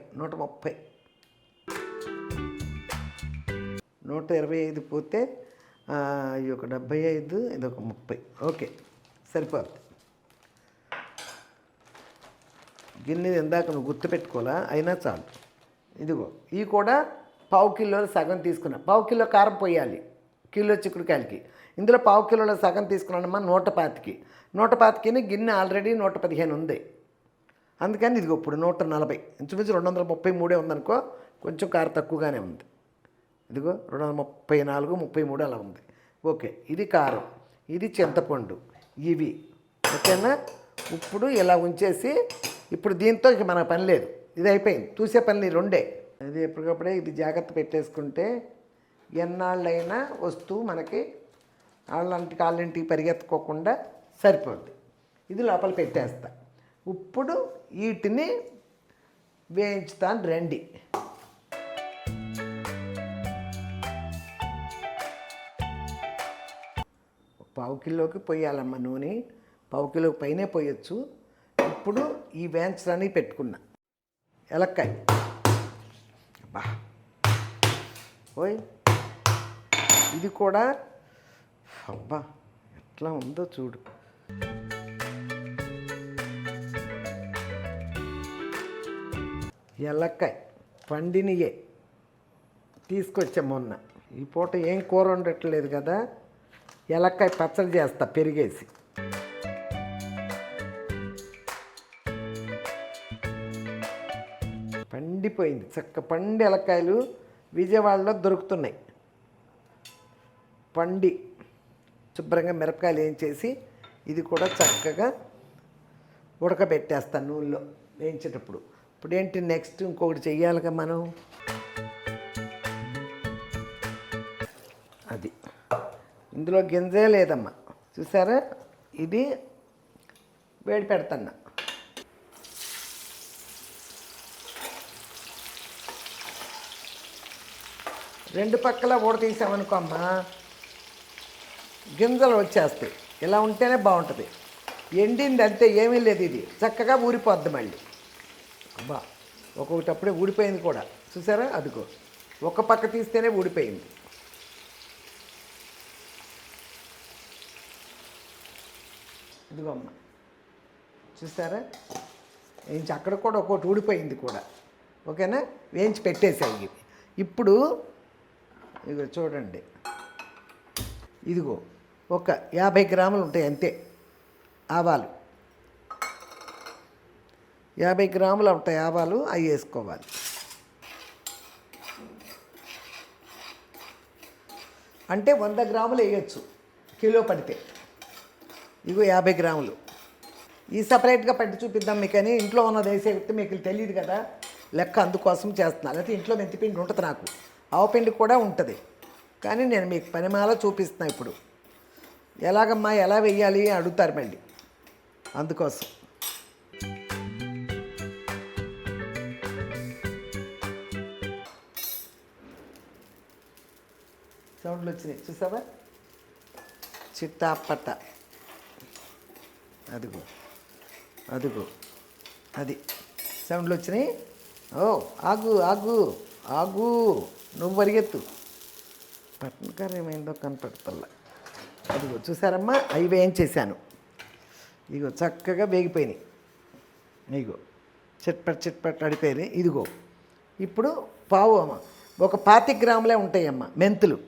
125 పోతే ఇది ఒక 75, ఇది ఒక 30. ఓకే సరిపోద్ది. గిన్నె ఇందాక నువ్వు గుర్తుపెట్టుకోవాలా, అయినా చాలు. ఇదిగో ఇవి కూడా పావు కిలోలో సగం తీసుకున్నా. పావు కిలో కారం పోయాలి కిలో చిక్కుడుకాయలకి. ఇందులో పావు కిలోలో సగం తీసుకున్నానమ్మా 125. 125కి గిన్నె ఆల్రెడీ 115 ఉంది. అందుకని ఇదిగో ఇప్పుడు 140, ఇంచుమించు 233 ఉందనుకో. కొంచెం కారం తక్కువగానే ఉంది. ఇదిగో 234, 33 అలా ఉంది. ఓకే, ఇది కారం, ఇది చింతపండు, ఇవి ఓకేనా. ఇప్పుడు ఇలా ఉంచేసి ఇప్పుడు దీంతో ఇక మన పని లేదు. ఇది అయిపోయింది. చూసే పని 2. అది ఎప్పటికప్పుడే ఇది జాగ్రత్త పెట్టేసుకుంటే ఎన్నాళ్ళైనా వస్తువు మనకి కాళ్ళంటికి పరిగెత్తుకోకుండా సరిపోద్ది. ఇది లోపల పెట్టేస్తా. ఇప్పుడు వీటిని వేయించుతాను రండి. కిలోకి పోయాలమ్మ నూనె, పావు కిలోకి పైనే పోయొచ్చు. ఇప్పుడు ఈ వేయించడానికి పెట్టుకున్నా ఎలక్కాయ. అబ్బా ఓయ్, ఇది కూడా అబ్బా ఎట్లా ఉందో చూడు. ఎలక్కాయ పండినియే తీసుకొచ్చా మొన్న. ఈ పూట ఏం కూర ఉండట్లేదు కదా, ఎలక్కాయ పచ్చడి చేస్తా పెరిగేసి. పండిపోయింది చక్క. పండి ఎలక్కాయలు విజయవాడలో దొరుకుతున్నాయి. పండి శుభ్రంగా మిరపకాయలు వేయించేసి ఇది కూడా చక్కగా ఉడకబెట్టేస్తాను నూనెలో వేయించేటప్పుడు. ఇప్పుడు ఏంటి నెక్స్ట్ ఇంకొకటి చెయ్యాలిగా మనం. అది ఇందులో గింజే లేదమ్మా, చూసారా. ఇది వేడి పెడతాను. రెండు పక్కల తీసామనుకో అమ్మా, గింజలు వచ్చేస్తాయి. ఇలా ఉంటేనే బాగుంటుంది. ఎండింది అంతే, ఏమీ లేదు. ఇది చక్కగా ఊరిపోద్ది మళ్ళీ. అబ్బా ఒక్కొక్కటి అప్పుడే ఊడిపోయింది కూడా, చూసారా. అదిగో ఒక పక్క తీస్తేనే ఊడిపోయింది. ఇదిగో అమ్మ, చూసారా. వేయించి అక్కడ కూడా ఒక్కొక్కటి ఊడిపోయింది కూడా. ఓకేనా, వేయించి పెట్టేసాయి. ఇప్పుడు ఇదిగో చూడండి, ఇదిగో ఒక 50 గ్రాములు ఉంటాయి అంతే ఆవాలు. 50 గ్రాములు ఉంటాయి ఆవాలు, అవి వేసుకోవాలి. అంటే 100 గ్రాములు వేయచ్చు కిలో పడితే. ఇగో 50 గ్రాములు. ఈ సపరేట్గా పట్టి చూపిద్దాం మీకు అని. ఇంట్లో ఉన్నది వేసే మీకు తెలియదు కదా లెక్క, అందుకోసం చేస్తున్నాను. అయితే ఇంట్లో మెంతిపిండి ఉంటుంది, నాకు ఆవపిండి కూడా ఉంటుంది, కానీ నేను మీకు పనిమాల చూపిస్తున్నా. ఇప్పుడు ఎలాగమ్మా ఎలా వెయ్యాలి అడుగుతారు మళ్ళీ, అందుకోసం. సౌండ్లు వచ్చినాయి చూసావా, చిట్టాపట్ట. అదిగో అదిగో అది సౌండ్లు వచ్చినాయి. ఓ ఆగు ఆగు ఆగు, నువ్వు పరిగెత్తు. పట్టణకారం ఏమైందో కనపడుతుందా. అదిగో చూసారమ్మా, అవి వేయించేసాను. ఇగో చక్కగా వేగిపోయినాయి. ఇగో చిట్పట్ అడిపోయినాయి. ఇదిగో ఇప్పుడు పావు అమ్మ, ఒక 25 గ్రాములే ఉంటాయమ్మ మెంతులు.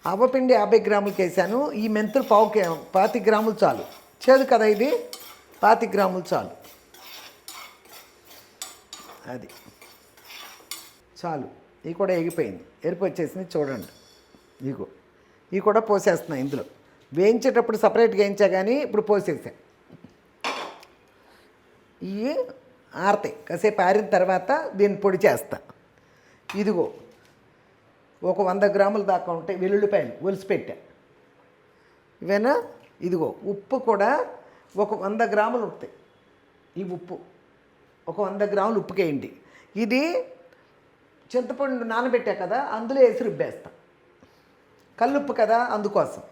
ఆవపిండి 50 గ్రాములకి వేసాను. ఈ మెంతులు 25 గ్రాములు చాలు. చేదు కదా ఇది, 25 గ్రాములు చాలు. అది చాలు. ఇవి కూడా ఎగిపోయింది, ఎరుపు వచ్చేసింది చూడండి. ఇగో ఇవి కూడా పోసేస్తున్నాయి ఇందులో. వేయించేటప్పుడు సపరేట్గా వేయించా, కానీ ఇప్పుడు పోసేసా. ఇవి ఆరతాయి, కాసేపు ఆరిన తర్వాత దీన్ని పొడి చేస్తా. ఇదిగో ఒక 100 గ్రాముల దాకా ఉంటాయి వెల్లుల్లిపాయలు ఒలిసి పెట్టా. ఇవేనా. ఇదిగో ఉప్పు కూడా ఒక 100 గ్రాములు ఉంటాయి. ఈ ఉప్పు ఒక 100 గ్రాములు ఉప్పుకేయండి. ఇది చింతపండు నానబెట్టా కదా, అందులో వేసి రుబ్బేస్తా. కల్లుప్పు కదా, అందుకోసం.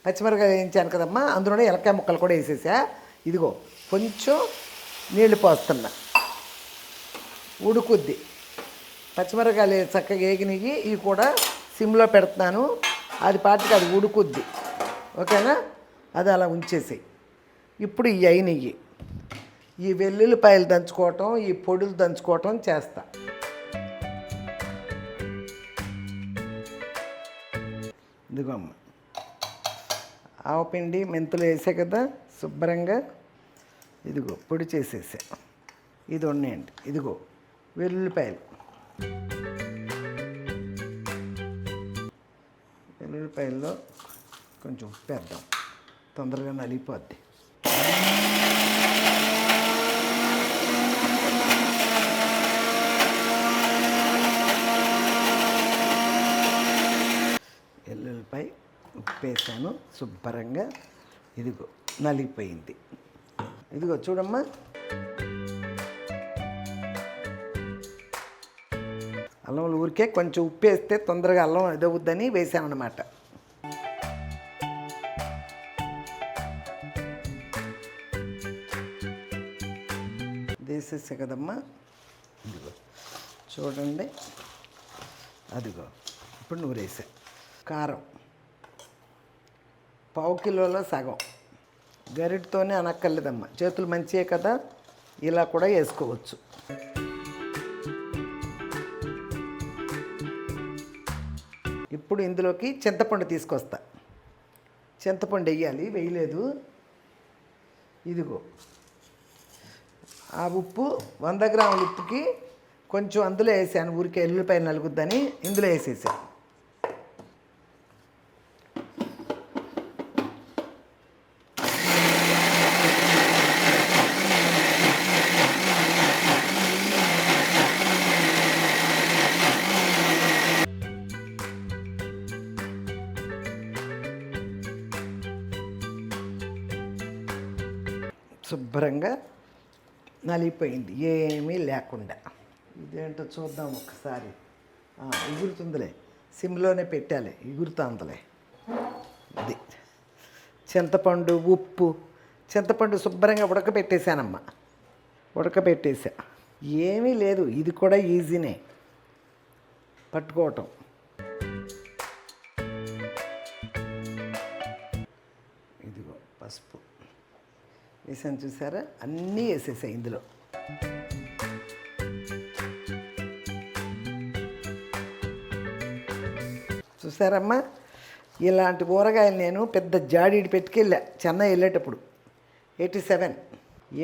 పచ్చిమిరపకాయ వేయించాను కదమ్మా, అందులోనే ఎలక్కాయ ముక్కలు కూడా వేసేసా. ఇదిగో కొంచెం నీళ్లు పోస్తున్నా, ఉడుకుద్ది. పచ్చిమిరపకాయలు చక్కగా వేగినవి, ఇవి కూడా సిమ్లో పెడుతున్నాను. అది పాటికి అది ఉడుకుద్ది. ఓకేనా, అది అలా ఉంచేసి. ఇప్పుడు ఈ అయినవి ఈ వెల్లుల్లిపాయలు దంచుకోవటం, ఈ పొడులు దంచుకోవటం చేస్తా. ఇదిగో అమ్మ, ఆవపిండి మెంతులు వేసే కదా శుభ్రంగా. ఇదిగో పొడి చేసేసా. ఇది ఉన్నాయండి. ఇదిగో వెల్లుల్లిపాయలు, వెల్లుల్లిపాయల్లో కొంచెం ఉప్పు వేద్దాం, తొందరగా నలిగిపోద్ది. ఉప్పు వేసాను శుభ్రంగా. ఇదిగో నలిగిపోయింది. ఇదిగో చూడమ్మా. అల్లం ఊరికే కొంచెం ఉప్పు వేస్తే తొందరగా అల్లం ఇదవుద్దని వేసామన్నమాట. వేసేసా కదమ్మా. ఇదిగో చూడండి. అదిగో ఇప్పుడు నూరేసా. కారం పావు కిలోలో సగం. గరిటతోనే అనక్కర్లేదమ్మా, చేతులు మంచివే కదా, ఇలా కూడా వేసుకోవచ్చు. ఇప్పుడు ఇందులోకి చింతపండు తీసుకొస్తా. చింతపండు వేయాలి, వేయలేదు. ఇదిగో ఆ ఉప్పు 100 గ్రాముల ఉప్పుకి కొంచెం అందులో వేసాను, ఊరికే ఎల్లుల్లిపాయ నలుగుద్దని ఇందులో వేసేసాను. శుభ్రంగా నలిగిపోయింది, ఏమీ లేకుండా. ఇదేంటో చూద్దాం ఒకసారి. ఎగురుతుందిలే, సిమ్లోనే పెట్టాలి, ఎగురుతుందిలే. ఇది చింతపండు, ఉప్పు. చింతపండు శుభ్రంగా ఉడకబెట్టేశానమ్మా, ఉడకబెట్టేసా. ఏమీ లేదు, ఇది కూడా ఈజీనే పట్టుకోవటం. ఇదిగో పసుపు వేసాను చూసారా, అన్నీ వేసేసాయి ఇందులో. చూసారమ్మా, ఇలాంటి ఊరగాయలు నేను పెద్ద జాడీడి పెట్టుకెళ్ళా చెన్నై వెళ్ళేటప్పుడు. 87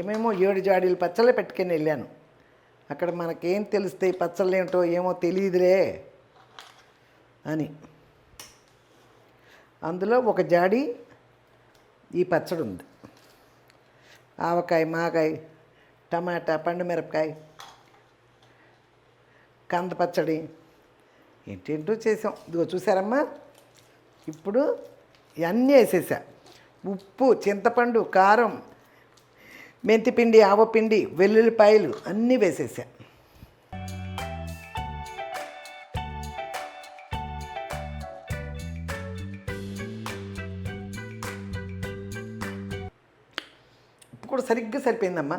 ఏమేమో 7 జాడీలు పచ్చళ్ళే పెట్టుకుని వెళ్ళాను. అక్కడ మనకేం తెలుస్తాయి పచ్చళ్ళు ఏంటో, ఏమో తెలియదులే అని. అందులో ఒక జాడీ ఈ పచ్చడి ఉంది. ఆవకాయ, మాగాయ, టమాటా, పండు మిరపకాయ, కంద పచ్చడి, ఏంటేంటో చేసాం. ఇదిగో చూసారమ్మా. ఇప్పుడు ఇవన్నీ వేసేసా. ఉప్పు, చింతపండు, కారం, మెంతిపిండి, ఆవపిండి, వెల్లుల్లిపాయలు అన్నీ వేసేసా. కూడా సరిగ్గా సరిపోయిందమ్మా,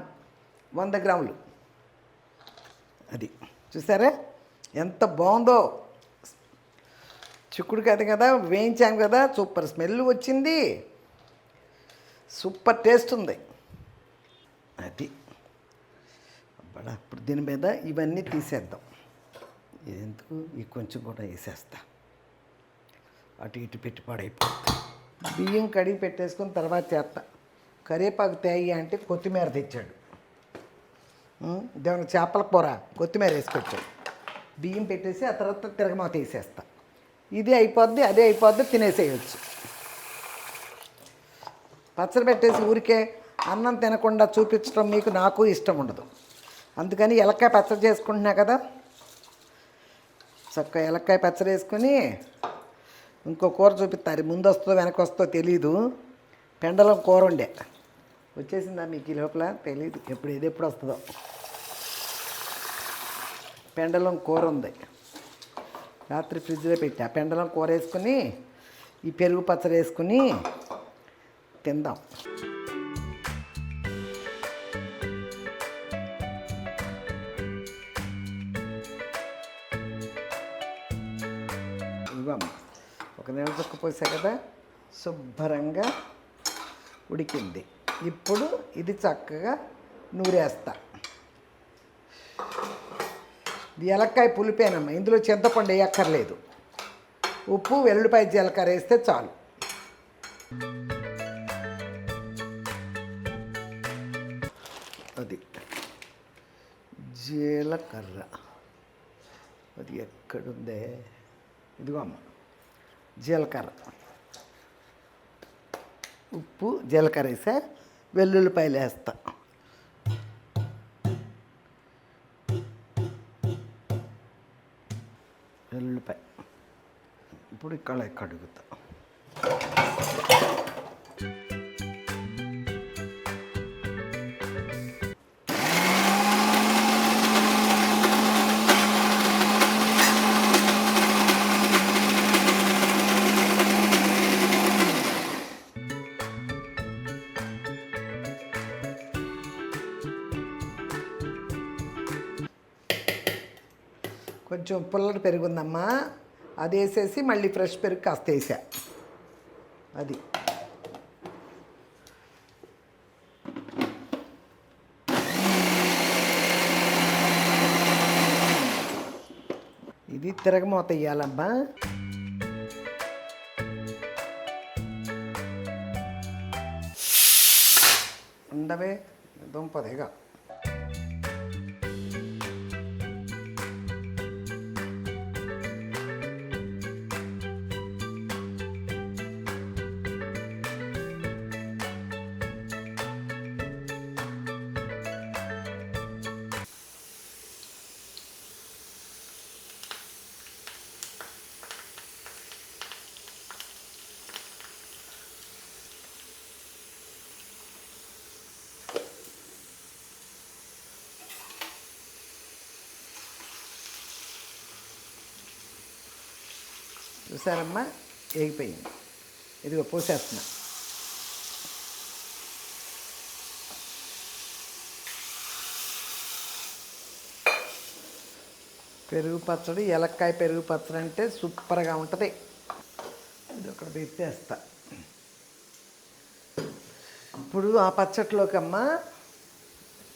100 గ్రాములు. అది చూసారా ఎంత బాగుందో. చిక్కుడుకాయ కదా, వేయించాం కదా, సూపర్ స్మెల్ వచ్చింది, సూపర్ టేస్ట్ ఉంది. అది అబ్బా. ఇప్పుడు దీని మీద ఇవన్నీ తీసేద్దాం. ఎందుకు ఈ కొంచెం కూడా వేసేస్తా, అటు ఇటు పెట్టి పాడైపోతుంది. బియ్యం కడిగి పెట్టేసుకొని తర్వాత చేస్తా. కరివేపాకు తేయి అంటే కొత్తిమీర తెచ్చాడు. దేవుని చేపల కూర కొత్తిమీర వేసుకొచ్చాడు. బియ్యం పెట్టేసి ఆ తర్వాత తిరగమాత వేసేస్తా. ఇది అయిపోద్ది, అదే అయిపోద్ది, తినేసేయచ్చు. పచ్చడి పెట్టేసి ఊరికే అన్నం తినకుండా చూపించడం మీకు నాకు ఇష్టం ఉండదు. అందుకని ఎలక్కాయ పచ్చడి చేసుకుంటున్నా కదా, చక్కగా ఎలక్కాయ పచ్చడి వేసుకొని ఇంకో కూర చూపిస్తారు. ముందు వస్తుందో వెనక వస్తుందో తెలీదు. పెండలం కూర ఉండే వచ్చేసిందా మీకు ఈ లోపల, తెలీదు ఇది ఎప్పుడు వస్తుందో. పెండలం కూర ఉంది, రాత్రి ఫ్రిడ్జ్లో పెట్టి ఆ పెండలం కూర వేసుకుని ఈ పెరుగు పచ్చడి వేసుకుని తిందాం. ఇవ్వమ్మ, ఒక నెల చుక్క పోసా కదా, శుభ్రంగా ఉడికింది. ఇప్పుడు ఇది చక్కగా నూరేస్తా. ఇది ఎలక్కాయ పులిపేనమ్మా, ఇందులో చింతపండు వేయక్కర్లేదు. ఉప్పు, వెల్లుల్లిపాయ, జీలకర్ర వేస్తే చాలు. అది జీలకర్ర, అది ఎక్కడుందే, ఇదిగో అమ్మ జీలకర్ర, ఉప్పు, జీలకర్ర వేసా, వెల్లుల్లిపాయలు వేస్తా. వెల్లుల్లిపాయ ఇప్పుడు ఇక్కడ కడుగుతా. కొంచెం పుల్లటి పెరుగు ఉందమ్మా, అది వేసేసి మళ్ళీ ఫ్రెష్ పెరుగు కాస్త వేసా. అది ఇది తిరగమూత ఇయ్యాలమ్మా. ఉండవే దుంపదేగా. చూసారమ్మా, ఏగిపోయింది. ఇదిగో పోసేస్తున్నా. పెరుగు పచ్చడి, ఎలక్కాయ పెరుగు పచ్చడి అంటే సూపర్గా ఉంటుంది. ఇది ఒకటి పెట్టేస్తా. ఇప్పుడు ఆ పచ్చట్లోకి అమ్మ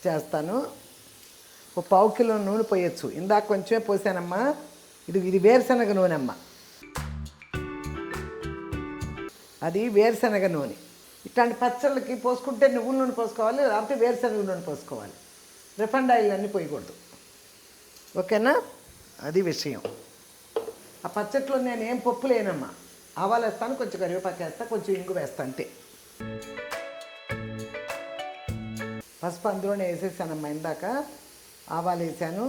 చేస్తాను. ఒక 1/2 కిలో నూనె పోయొచ్చు. ఇందాక కొంచెమే పోసానమ్మా. ఇది వేరుశనగ నూనె అమ్మ, అది వేరుశనగ నూనె. ఇట్లాంటి పచ్చళ్ళకి పోసుకుంటే నువ్వుల నూనె పోసుకోవాలి, లేకపోతే వేరుశనగ నూనె పోసుకోవాలి. రిఫైండ్ ఆయిల్ అన్నీ పోయకూడదు. ఓకేనా? అది విషయం. ఆ పచ్చట్లో నేను ఏం పప్పు లేనమ్మా. ఆవాలు వేస్తాను, కొంచెం కరివేపాకు వేస్తాను, కొంచెం ఇంగు వేస్తాను అంతే. పసుపు అందులోనే వేసేసానమ్మా. ఇందాక ఆవాలు వేసాను.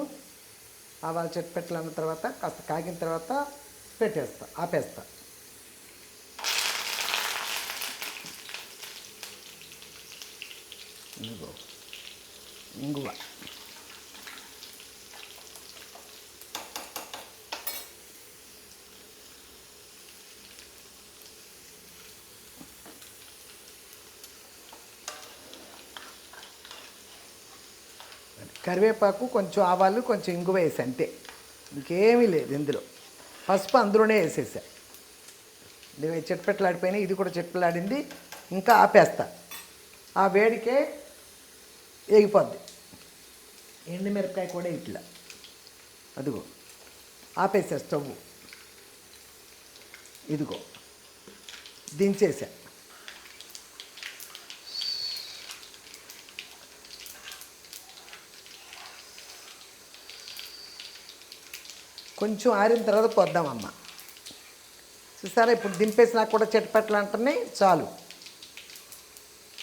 ఆవాలు చెట్టు అన్న తర్వాత కాస్త కాగిన తర్వాత ఆపేస్తా. ఇంగువ కరివేపాకు, కొంచెం ఆవాలు, కొంచెం ఇంగువ వేసి అంతే, ఇంకేమీ లేదు ఇందులో. పసుపు అందులోనే వేసేసా. ఇది చెట్పెట్టలాడిపోయినా, ఇది కూడా చెట్పెలాడింది. ఇంకా ఆపేస్తా. ఆ వేడికే వేగిపోద్ది. ఎండుమిరపకాయ కూడా ఇట్లా అదిగో ఆపేసా స్టవ్. ఇదిగో దించేసా. కొంచెం ఆరిన తర్వాత పోద్దామమ్మ. చూసారా, ఇప్పుడు దింపేసినా కూడా చెట్పట్లు అంటున్నాయి. చాలు.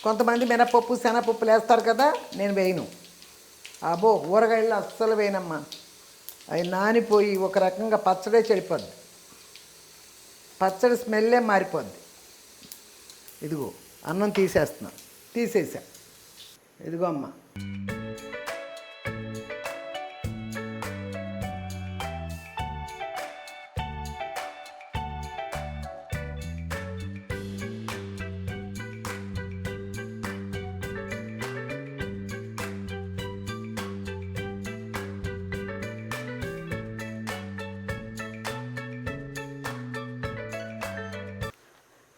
కొంతమంది మినపప్పు, శనగపప్పులు వేస్తారు కదా, నేను వేయను. అబ్బో, ఊరగాయలు అస్సలు వేయనమ్మా. అవి నానిపోయి ఒక రకంగా పచ్చడే చెడిపోద్ది. పచ్చడి స్మెల్లే మారిపోద్ది. ఇదిగో అన్నం తీసేసా. ఇదిగో అమ్మ.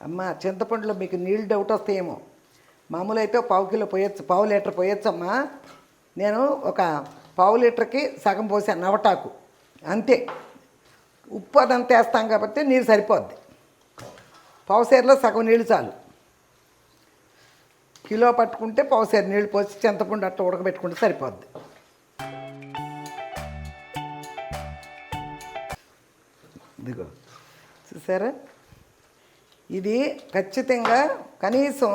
అమ్మ, చింతపండులో మీకు నీళ్ళు డౌట్ వస్తాయేమో. మామూలు అయితే 1/2 కిలో పోయొచ్చు, 1/2 లీటర్ పోయొచ్చమ్మా. నేను ఒక 1/2 లీటర్కి సగం పోసాను నవటాకు అంతే. ఉప్పు అదంతా వేస్తాం కాబట్టి నీరు సరిపోద్ది. 1/2 సేరులో సగం నీళ్ళు చాలు. కిలో పట్టుకుంటే 1/2 సేరు నీళ్ళు పోసి చింతపండు అట్లా ఉడకబెట్టుకుంటే సరిపోద్ది. ఇదిగో చూసారా, ఇది ఖచ్చితంగా కనీసం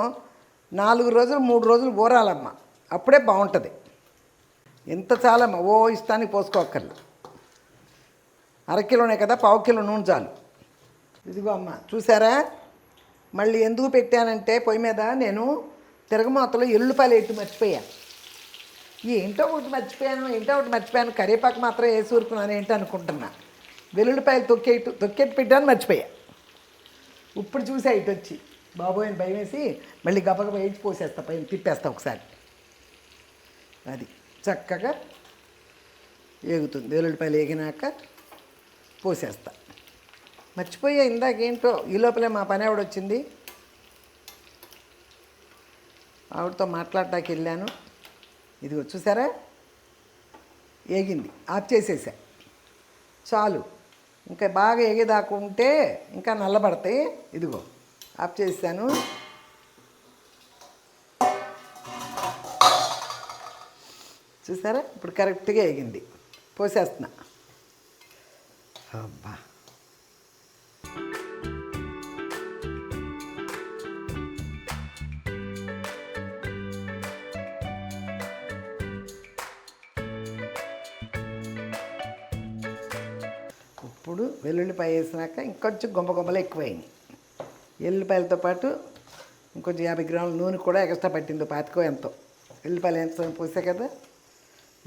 4 రోజులు 3 రోజులు ఊరాలమ్మ. అప్పుడే బాగుంటుంది. ఎంత చాలమ్మ, ఓ ఇష్టానికి పోసుకోక్కర్లేదు. 1/2 కిలోనే కదా, 1/2 కిలో నూనె చాలు. ఇదిగో అమ్మ, చూసారా, మళ్ళీ ఎందుకు పెట్టానంటే పొయ్యి మీద నేను తిరగమాతలో ఎల్లుల్లిపాయలు ఎట్టు మర్చిపోయాను. ఏంటో ఒకటి మర్చిపోయాను, కరివేపాకు మాత్రం వేసి ఊరుకున్నాను ఏంటో అనుకుంటున్నా. వెల్లుల్లిపాయలు తొక్కేట్టు పెట్టాను, మర్చిపోయా. ఇప్పుడు చూసా ఇటు వచ్చి బాబోయ్ అని భయం వేసి మళ్ళీ గబగబ వేసి పోసేస్తా, పైన తిప్పేస్తా ఒకసారి. అది చక్కగా ఏగుతుంది. వెల్లుల్లిపాయలు వేగినాక పోసేస్తా. మర్చిపోయా ఇందాకేంటో. ఈ లోపలే మా పని ఆవిడ వచ్చింది, ఆవిడతో మాట్లాడటానికి వెళ్ళాను. ఇదిగో చూసారా, ఏగింది. ఆఫ్ చేసేసా. చాలు, ఇంకా బాగా ఎగేదాకుంటే ఇంకా నల్లబడతాయి. ఇదిగో ఆఫ్ చేసాను. చూసారా, ఇప్పుడు కరెక్ట్గా ఎగింది. పోసేస్తున్నా. అబ్బా, ఇప్పుడు వెల్లుల్లిపాయ వేసినాక ఇంకొంచెం గుంపలు ఎక్కువైంది. ఎల్లుల్లిపాయలతో పాటు ఇంకొంచెం 50 గ్రాముల నూనె కూడా ఎక్స్ట్రా పట్టింది, 25 ఎంతో. ఎల్లుల్లిపాయలు ఎంత పోసా కదా.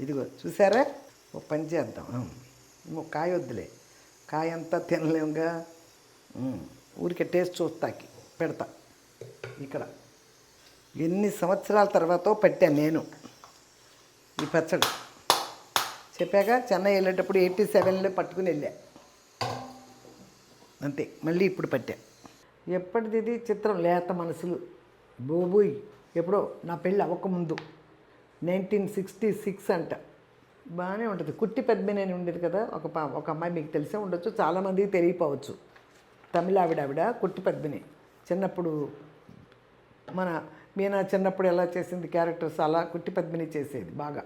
ఇదిగో చూసారా, ఒక పని చేద్దాం. కాయ వద్దులే, కాయ అంతా తినలేముగా. ఊరికే టేస్ట్ చూస్తాకి పెడతా. ఇక్కడ ఎన్ని సంవత్సరాల తర్వాత పట్టాను నేను ఈ పచ్చడి. చెప్పాక చెన్నై వెళ్ళేటప్పుడు 87లో పట్టుకుని వెళ్ళా, అంతే. మళ్ళీ ఇప్పుడు పట్టా. ఎప్పటిది ఇది చిత్రం, లేత మనసులు. బోబోయ్, ఎప్పుడో నా పెళ్ళి అవ్వకముందు 1966 అంట. బాగానే ఉంటుంది. కుట్టి పద్మిని అని ఉండేది కదా, ఒక అమ్మాయి, మీకు తెలిసే ఉండొచ్చు, చాలామందికి తెలియపోవచ్చు. తమిళ ఆవిడ కుట్టి పద్మిని. చిన్నప్పుడు మన మీనా చిన్నప్పుడు ఎలా చేసింది క్యారెక్టర్స్, అలా కుట్టి పద్మిని చేసేది బాగా.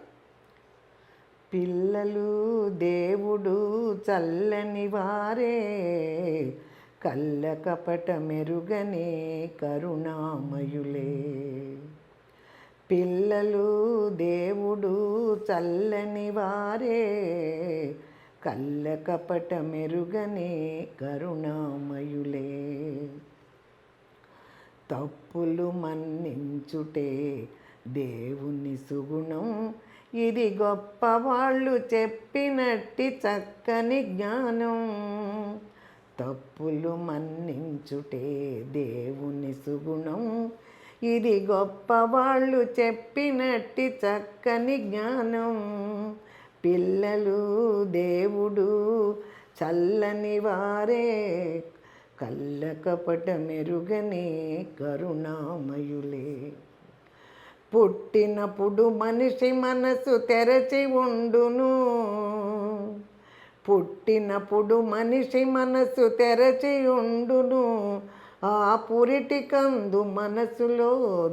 పిల్లలు దేవుడు చల్లని వారే, కళ్ళ కపట మెరుగనే కరుణామయులే. పిల్లలు దేవుడు చల్లని వారే, కళ్ళ కపట మెరుగనే కరుణామయులే. తప్పులు మన్నించుటే దేవుని సుగుణం, ఇది గొప్పవాళ్ళు చెప్పినట్టి చక్కని జ్ఞానం. తప్పులు మన్నించుటే దేవుని సుగుణం, ఇది గొప్పవాళ్ళు చెప్పినట్టి చక్కని జ్ఞానం. పిల్లలు దేవుడు చల్లని వారే, కళ్ళ కపట మెరుగనే కరుణామయులే. పుట్టినప్పుడు మనిషి మనసు తెరచి ఉండును, పుట్టినప్పుడు మనిషి మనసు తెరచి ఉండును. ఆ పురిటి కందు మనసులో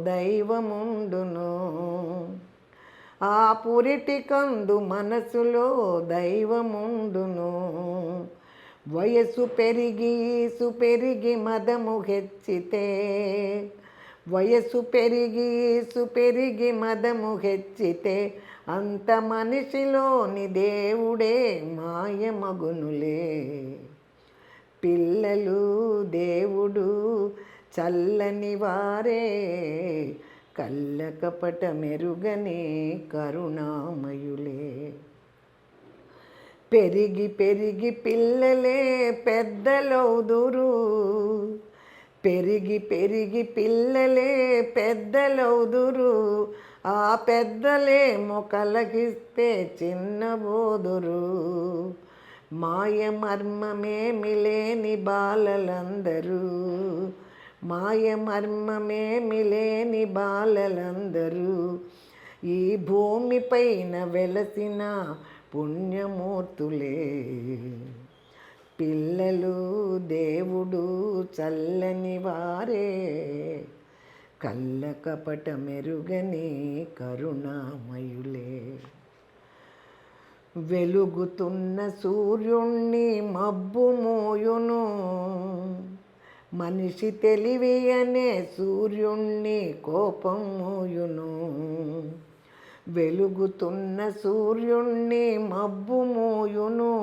దైవముండును, ఆ పురిటి కందు మనసులో దైవముండును. వయసు పెరిగి మదము హెచ్చితే, వయసు పెరిగి మదము హెచ్చితే, అంత మనిషిలోని దేవుడే మాయమగునులే. పిల్లలు దేవుడు చల్లని వారే, కళ్ళ కపట మెరుగనే కరుణామయులే. పెరిగి పిల్లలే పెద్దలౌదురు, పెరిగి పిల్లలే పెద్దలౌదురు. ఆ పెద్దలేమో కలగిస్తే చిన్నబోదురు. మాయ మర్మమేమి లేని బాలలందరూ, మాయ మర్మమేమి లేని బాలలందరూ. ఈ భూమిపైన వెలసిన పుణ్యమూర్తులే. పిల్లలు దేవుడు చల్లని వారే, కళ్ళ కపట మెరుగని కరుణామయులే. వెలుగుతున్న సూర్యుణ్ణి మబ్బు మోయును, మనిషి తెలివి అనే సూర్యుణ్ణి కోపం మోయును. వెలుగుతున్న సూర్యుణ్ణి మబ్బు మోయును,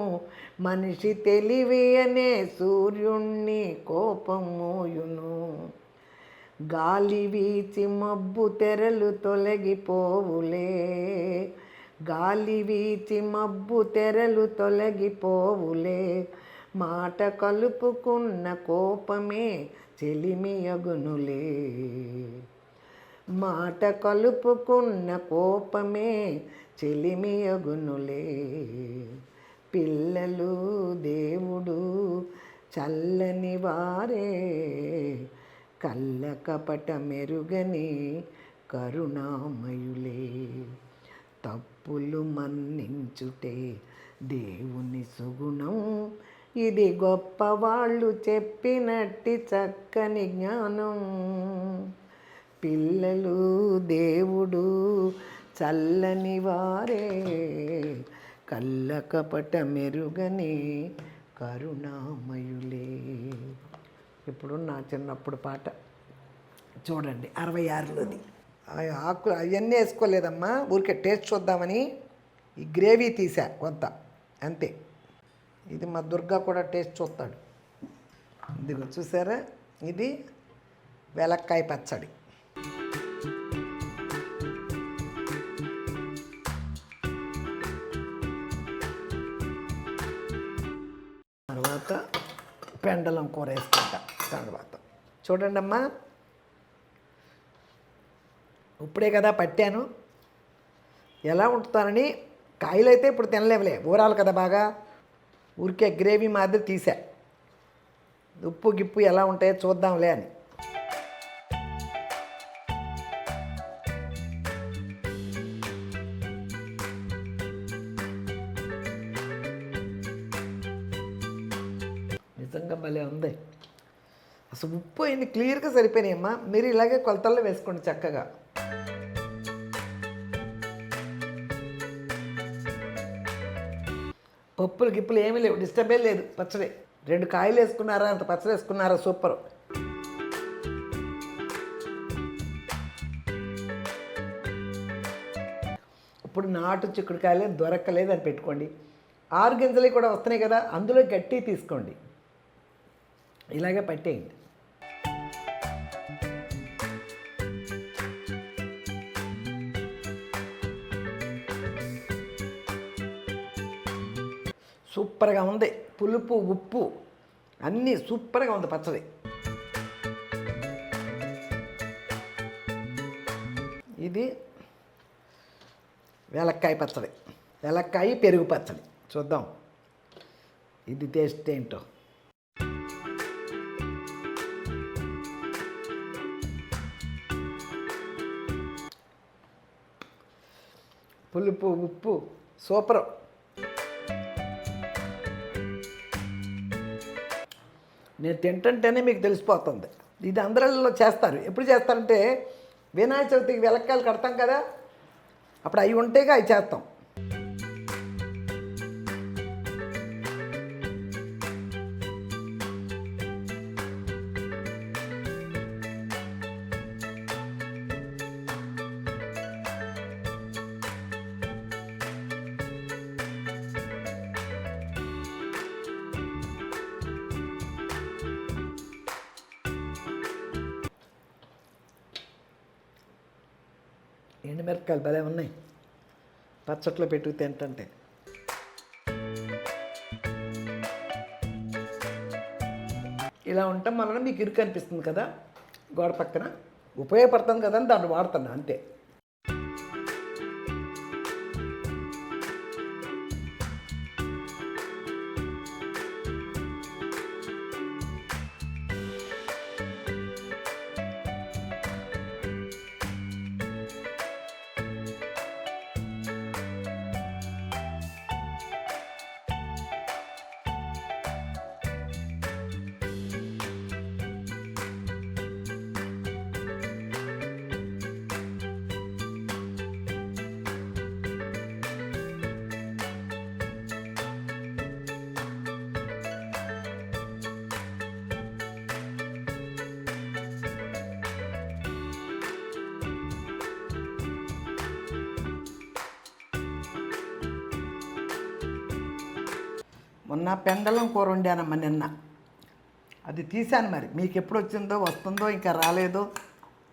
మనిషి తెలివి అనే సూర్యుణ్ణి కోపం మోయును. గాలి వీచి మబ్బు తెరలు తొలగిపోవులే, గాలి వీచి మబ్బు తెరలు తొలగిపోవులే. మాట కలుపుకున్న కోపమే చెలిమియగునులే, మాట కలుపుకున్న కోపమే చెలిమియగునులే. పిల్లలు దేవుడు చల్లని వారే, కళ్ళ కపట మెరుగని కరుణామయులే. తప్పులు మన్నించుటే దేవుని సుగుణం, ఇది గొప్పవాళ్ళు చెప్పినట్టి చక్కని జ్ఞానం. పిల్లలు దేవుడు చల్లని వారే, కళ్ళ కపట మెరుగని కరుణామయులే. ఇప్పుడు నా చిన్నప్పుడు పాట చూడండి, 66లోది. ఆకులు అవన్నీ వేసుకోలేదమ్మా, ఊరికే టేస్ట్ చూద్దామని ఈ గ్రేవీ తీసా కొంత, అంతే. ఇది మా దుర్గా కూడా టేస్ట్ చూస్తాడు. ఇదిగో చూసారా, ఇది వెలక్కాయ పచ్చడి. తర్వాత పెండలం కూర వేసుకుంటా. తర్వాత చూడండి అమ్మా, ఇప్పుడే కదా పట్టాను, ఎలా ఉంటుందని. కాయలు అయితే ఇప్పుడు తినలేవులే, ఊరాలు కదా బాగా, ఊరికే గ్రేవీ మాదిరి తీసా. ఉప్పు గిప్పు ఎలా ఉంటాయో చూద్దాంలే అని. నిజంగా భలే ఉంది. అసలు ఉప్పు అయింది, క్లియర్గా సరిపోయినాయమ్మా. మీరు ఇలాగే కొలతల్లో వేసుకోండి చక్కగా. పప్పులు గిప్పులు ఏమీ లేవు, డిస్టర్బే లేదు. పచ్చడి 2 కాయలు వేసుకున్నారా, అంత పచ్చడి వేసుకున్నారా, సూపర్. ఇప్పుడు నాటు చిక్కుడుకాయలే దొరకలేదు అని పెట్టుకోండి. 6 గింజలు కూడా వస్తున్నాయి కదా, అందులో గట్టి తీసుకోండి, ఇలాగే పట్టేయండి. సూపర్గా ఉంది, పులుపు ఉప్పు అన్నీ సూపర్గా ఉంది పచ్చడి. ఇది వెలక్కాయ పచ్చడి, వెలక్కాయ పెరుగు పచ్చడి. చూద్దాం ఇది టేస్ట్ ఏంటో. పులుపు ఉప్పు సూపర్. నేను తింటుంటేనే మీకు తెలిసిపోతుంది. ఇది అందరిలో చేస్తారు. ఎప్పుడు చేస్తారంటే వినాయక చవితికి వెలక్కాయలు కడతాం కదా, అప్పుడు అవి ఉంటేగా అవి చేస్తాం. ఎండుమిరపకాయలు భలే ఉన్నాయి, పచ్చట్లో పెట్టుకు తింటుంటే. ఇలా ఉండటం వలన మీకు ఇరుకు అనిపిస్తుంది కదా, గోడ పక్కన ఉపయోగపడుతుంది కదా అని దాన్ని వాడుతున్నా, అంతే. మొన్న పెండలం కూర వండానమ్మ నిన్న. అది తీశాను, మరి మీకు ఎప్పుడు వచ్చిందో వస్తుందో ఇంకా రాలేదో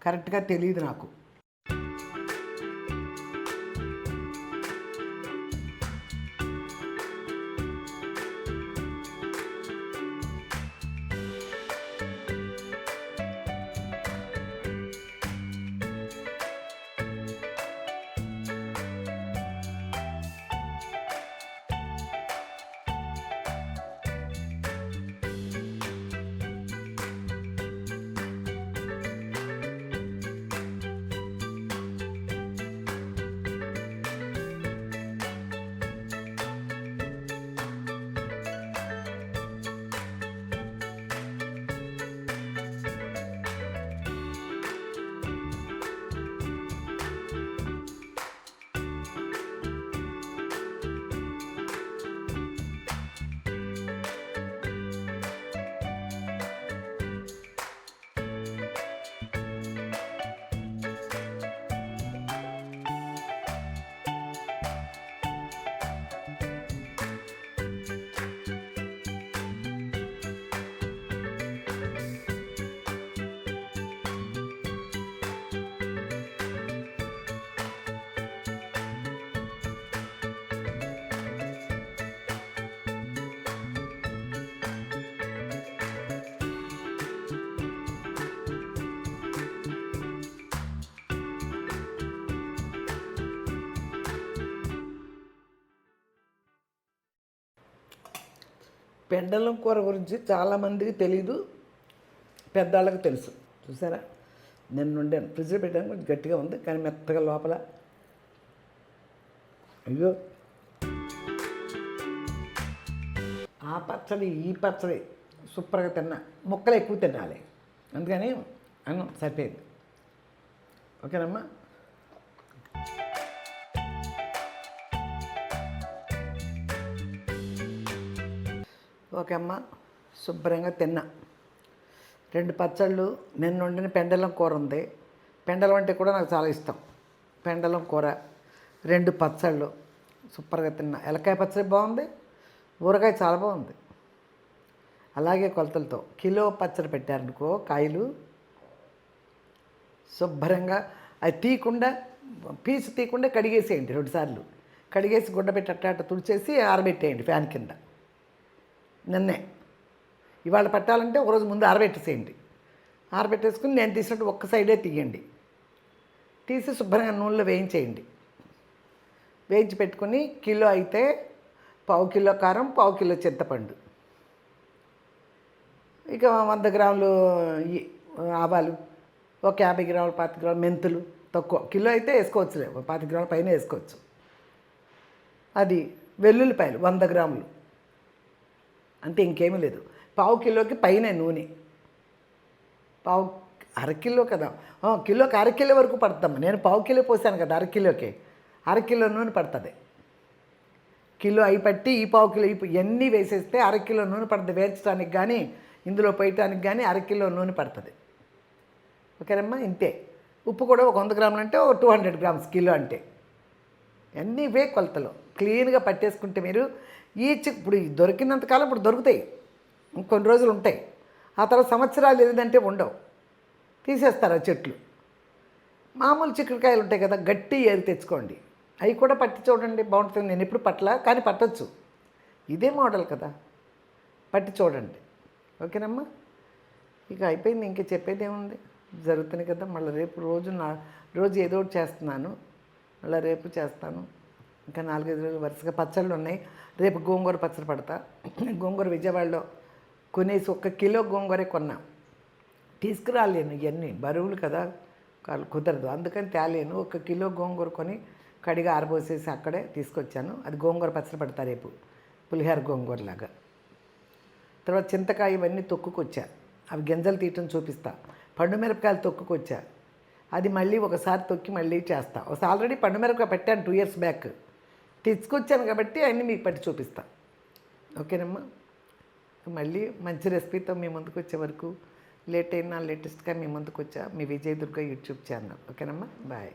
కరెక్ట్గా తెలియదు నాకు. పెండలం కూర గురించి చాలామందికి తెలీదు, పెద్దవాళ్ళకి తెలుసు. చూసారా, నేను వండాను, ఫ్రిడ్జ్లో పెట్టాను, కొంచెం గట్టిగా ఉంది కానీ మెత్తగా లోపల. అయ్యో, ఆ పచ్చడి ఈ పచ్చడి సూపర్గా తిన్నా. ముక్కలు ఎక్కువ తినాలి, అందుకని అన్నం సరిపోయింది. ఓకేనమ్మా. ఓకే అమ్మ, శుభ్రంగా తిన్నా. 2 పచ్చళ్ళు, నిన్న వండిన పెండలం కూర ఉంది. పెండలం అంటే కూడా నాకు చాలా ఇష్టం. పెండలం కూర, 2 పచ్చళ్ళు సూపర్గా తిన్నా. ఎలకాయ పచ్చడి బాగుంది, ఊరగాయ చాలా బాగుంది. అలాగే కొలతలతో కిలో పచ్చడి పెట్టారనుకో, కాయలు శుభ్రంగా అది తీయకుండా, పీసు తీయకుండా కడిగేసేయండి 2 సార్లు. కడిగేసి గుడ్డ పెట్టి అట్ట తుడిచేసి ఆరబెట్టేయండి ఫ్యాన్ కింద. నిన్నే ఇవాళ పట్టాలంటే ఒకరోజు ముందు ఆరబెట్టేసేయండి. ఆరబెట్టేసుకుని నేను తీసినట్టు ఒక్క సైడే తీయండి. తీసి శుభ్రంగా నూనెలో వేయించేయండి. వేయించి పెట్టుకుని కిలో అయితే 1/2 కిలో కారం, 1/2 కిలో చింతపండు, ఇక 100 గ్రాములు ఆవాలు, ఒక 50 గ్రాములు 25 గ్రాములు మెంతులు. తక్కువ కిలో అయితే వేసుకోవచ్చులే, 25 గ్రాముల పైన వేసుకోవచ్చు. అది వెల్లుల్లిపాయలు 100 గ్రాములు, అంతే, ఇంకేమీ లేదు. 1/2 కిలోకి పైన నూనె. అరకిలో కదా, కిలోకి 1/2 కిలో వరకు పడుతుందమ్మా. నేను 1/2 కిలో పోసాను కదా, 1/2 కిలోకి 1/2 కిలో నూనె పడుతుంది. కిలో అయి పట్టి ఈ 1/2 కిలో ఇవన్నీ వేసేస్తే 1/2 కిలో నూనె పడుతుంది. వేయించడానికి కానీ ఇందులో పోయటానికి కానీ 1/2 కిలో నూనె పడుతుంది. ఓకేనమ్మా, ఇంతే. ఉప్పు కూడా ఒక 100 గ్రాములు అంటే ఒక 200 గ్రామ్స్ కిలో అంటే. అన్నీ ఇవే కొలతలు. క్లీన్గా పట్టేసుకుంటే మీరు ఇప్పుడు దొరికినంతకాలం ఇప్పుడు దొరుకుతాయి, ఇంకొన్ని రోజులు ఉంటాయి. ఆ తర్వాత సంవత్సరాలు ఏదంటే ఉండవు, తీసేస్తారు ఆ చెట్లు. మామూలు చిక్కుడుకాయలు ఉంటాయి కదా, గట్టి ఏరి తెచ్చుకోండి, అవి కూడా పట్టి చూడండి, బాగుంటుంది. నేను ఎప్పుడు పట్టలా, కానీ పట్టచ్చు. ఇదే మోడల్ కదా, పట్టి చూడండి. ఓకేనమ్మా, ఇక అయిపోయింది. ఇంక చెప్పేది ఏముంది, జరుగుతుంది కదా. మళ్ళీ రేపు రోజు ఏదో ఒకటి చేస్తున్నాను, మళ్ళీ రేపు చేస్తాను. ఇంకా 4-5 రోజులు వరుసగా పచ్చళ్ళు ఉన్నాయి. రేపు గోంగూర పచ్చడి పడతా. గోంగూర విజయవాడలో కొనేసి 1 కిలో గోంగూరే కొన్నా. తీసుకురాలేను, ఇవన్నీ బరువులు కదా, కుదరదు, అందుకని తేలేను. 1 కిలో గోంగూర కొని కడిగి ఆరబోసేసి అక్కడే తీసుకొచ్చాను. అది గోంగూర పచ్చడి పడతా రేపు, పులిహోర గోంగూరలాగా. తర్వాత చింతకాయ ఇవన్నీ తొక్కుకొచ్చా, అవి గింజలు తీయటం చూపిస్తా. పండు మిరపకాయలు తొక్కుకొచ్చా, అది మళ్ళీ ఒకసారి తొక్కి మళ్ళీ చేస్తా. ఒకసారి ఆల్రెడీ పండు మిరపకాయ పెట్టాను 2 years బ్యాక్, తీసుకొచ్చాను కాబట్టి అన్నీ మీకు పట్టి చూపిస్తా. ఓకేనమ్మా, మళ్ళీ మంచి రెసిపీతో మీ ముందుకు వచ్చే వరకు లేట్ అయినా లేటెస్ట్గా మీ ముందుకు వచ్చా. మీ విజయదుర్గ యూట్యూబ్ ఛానల్. ఓకేనమ్మా, బాయ్.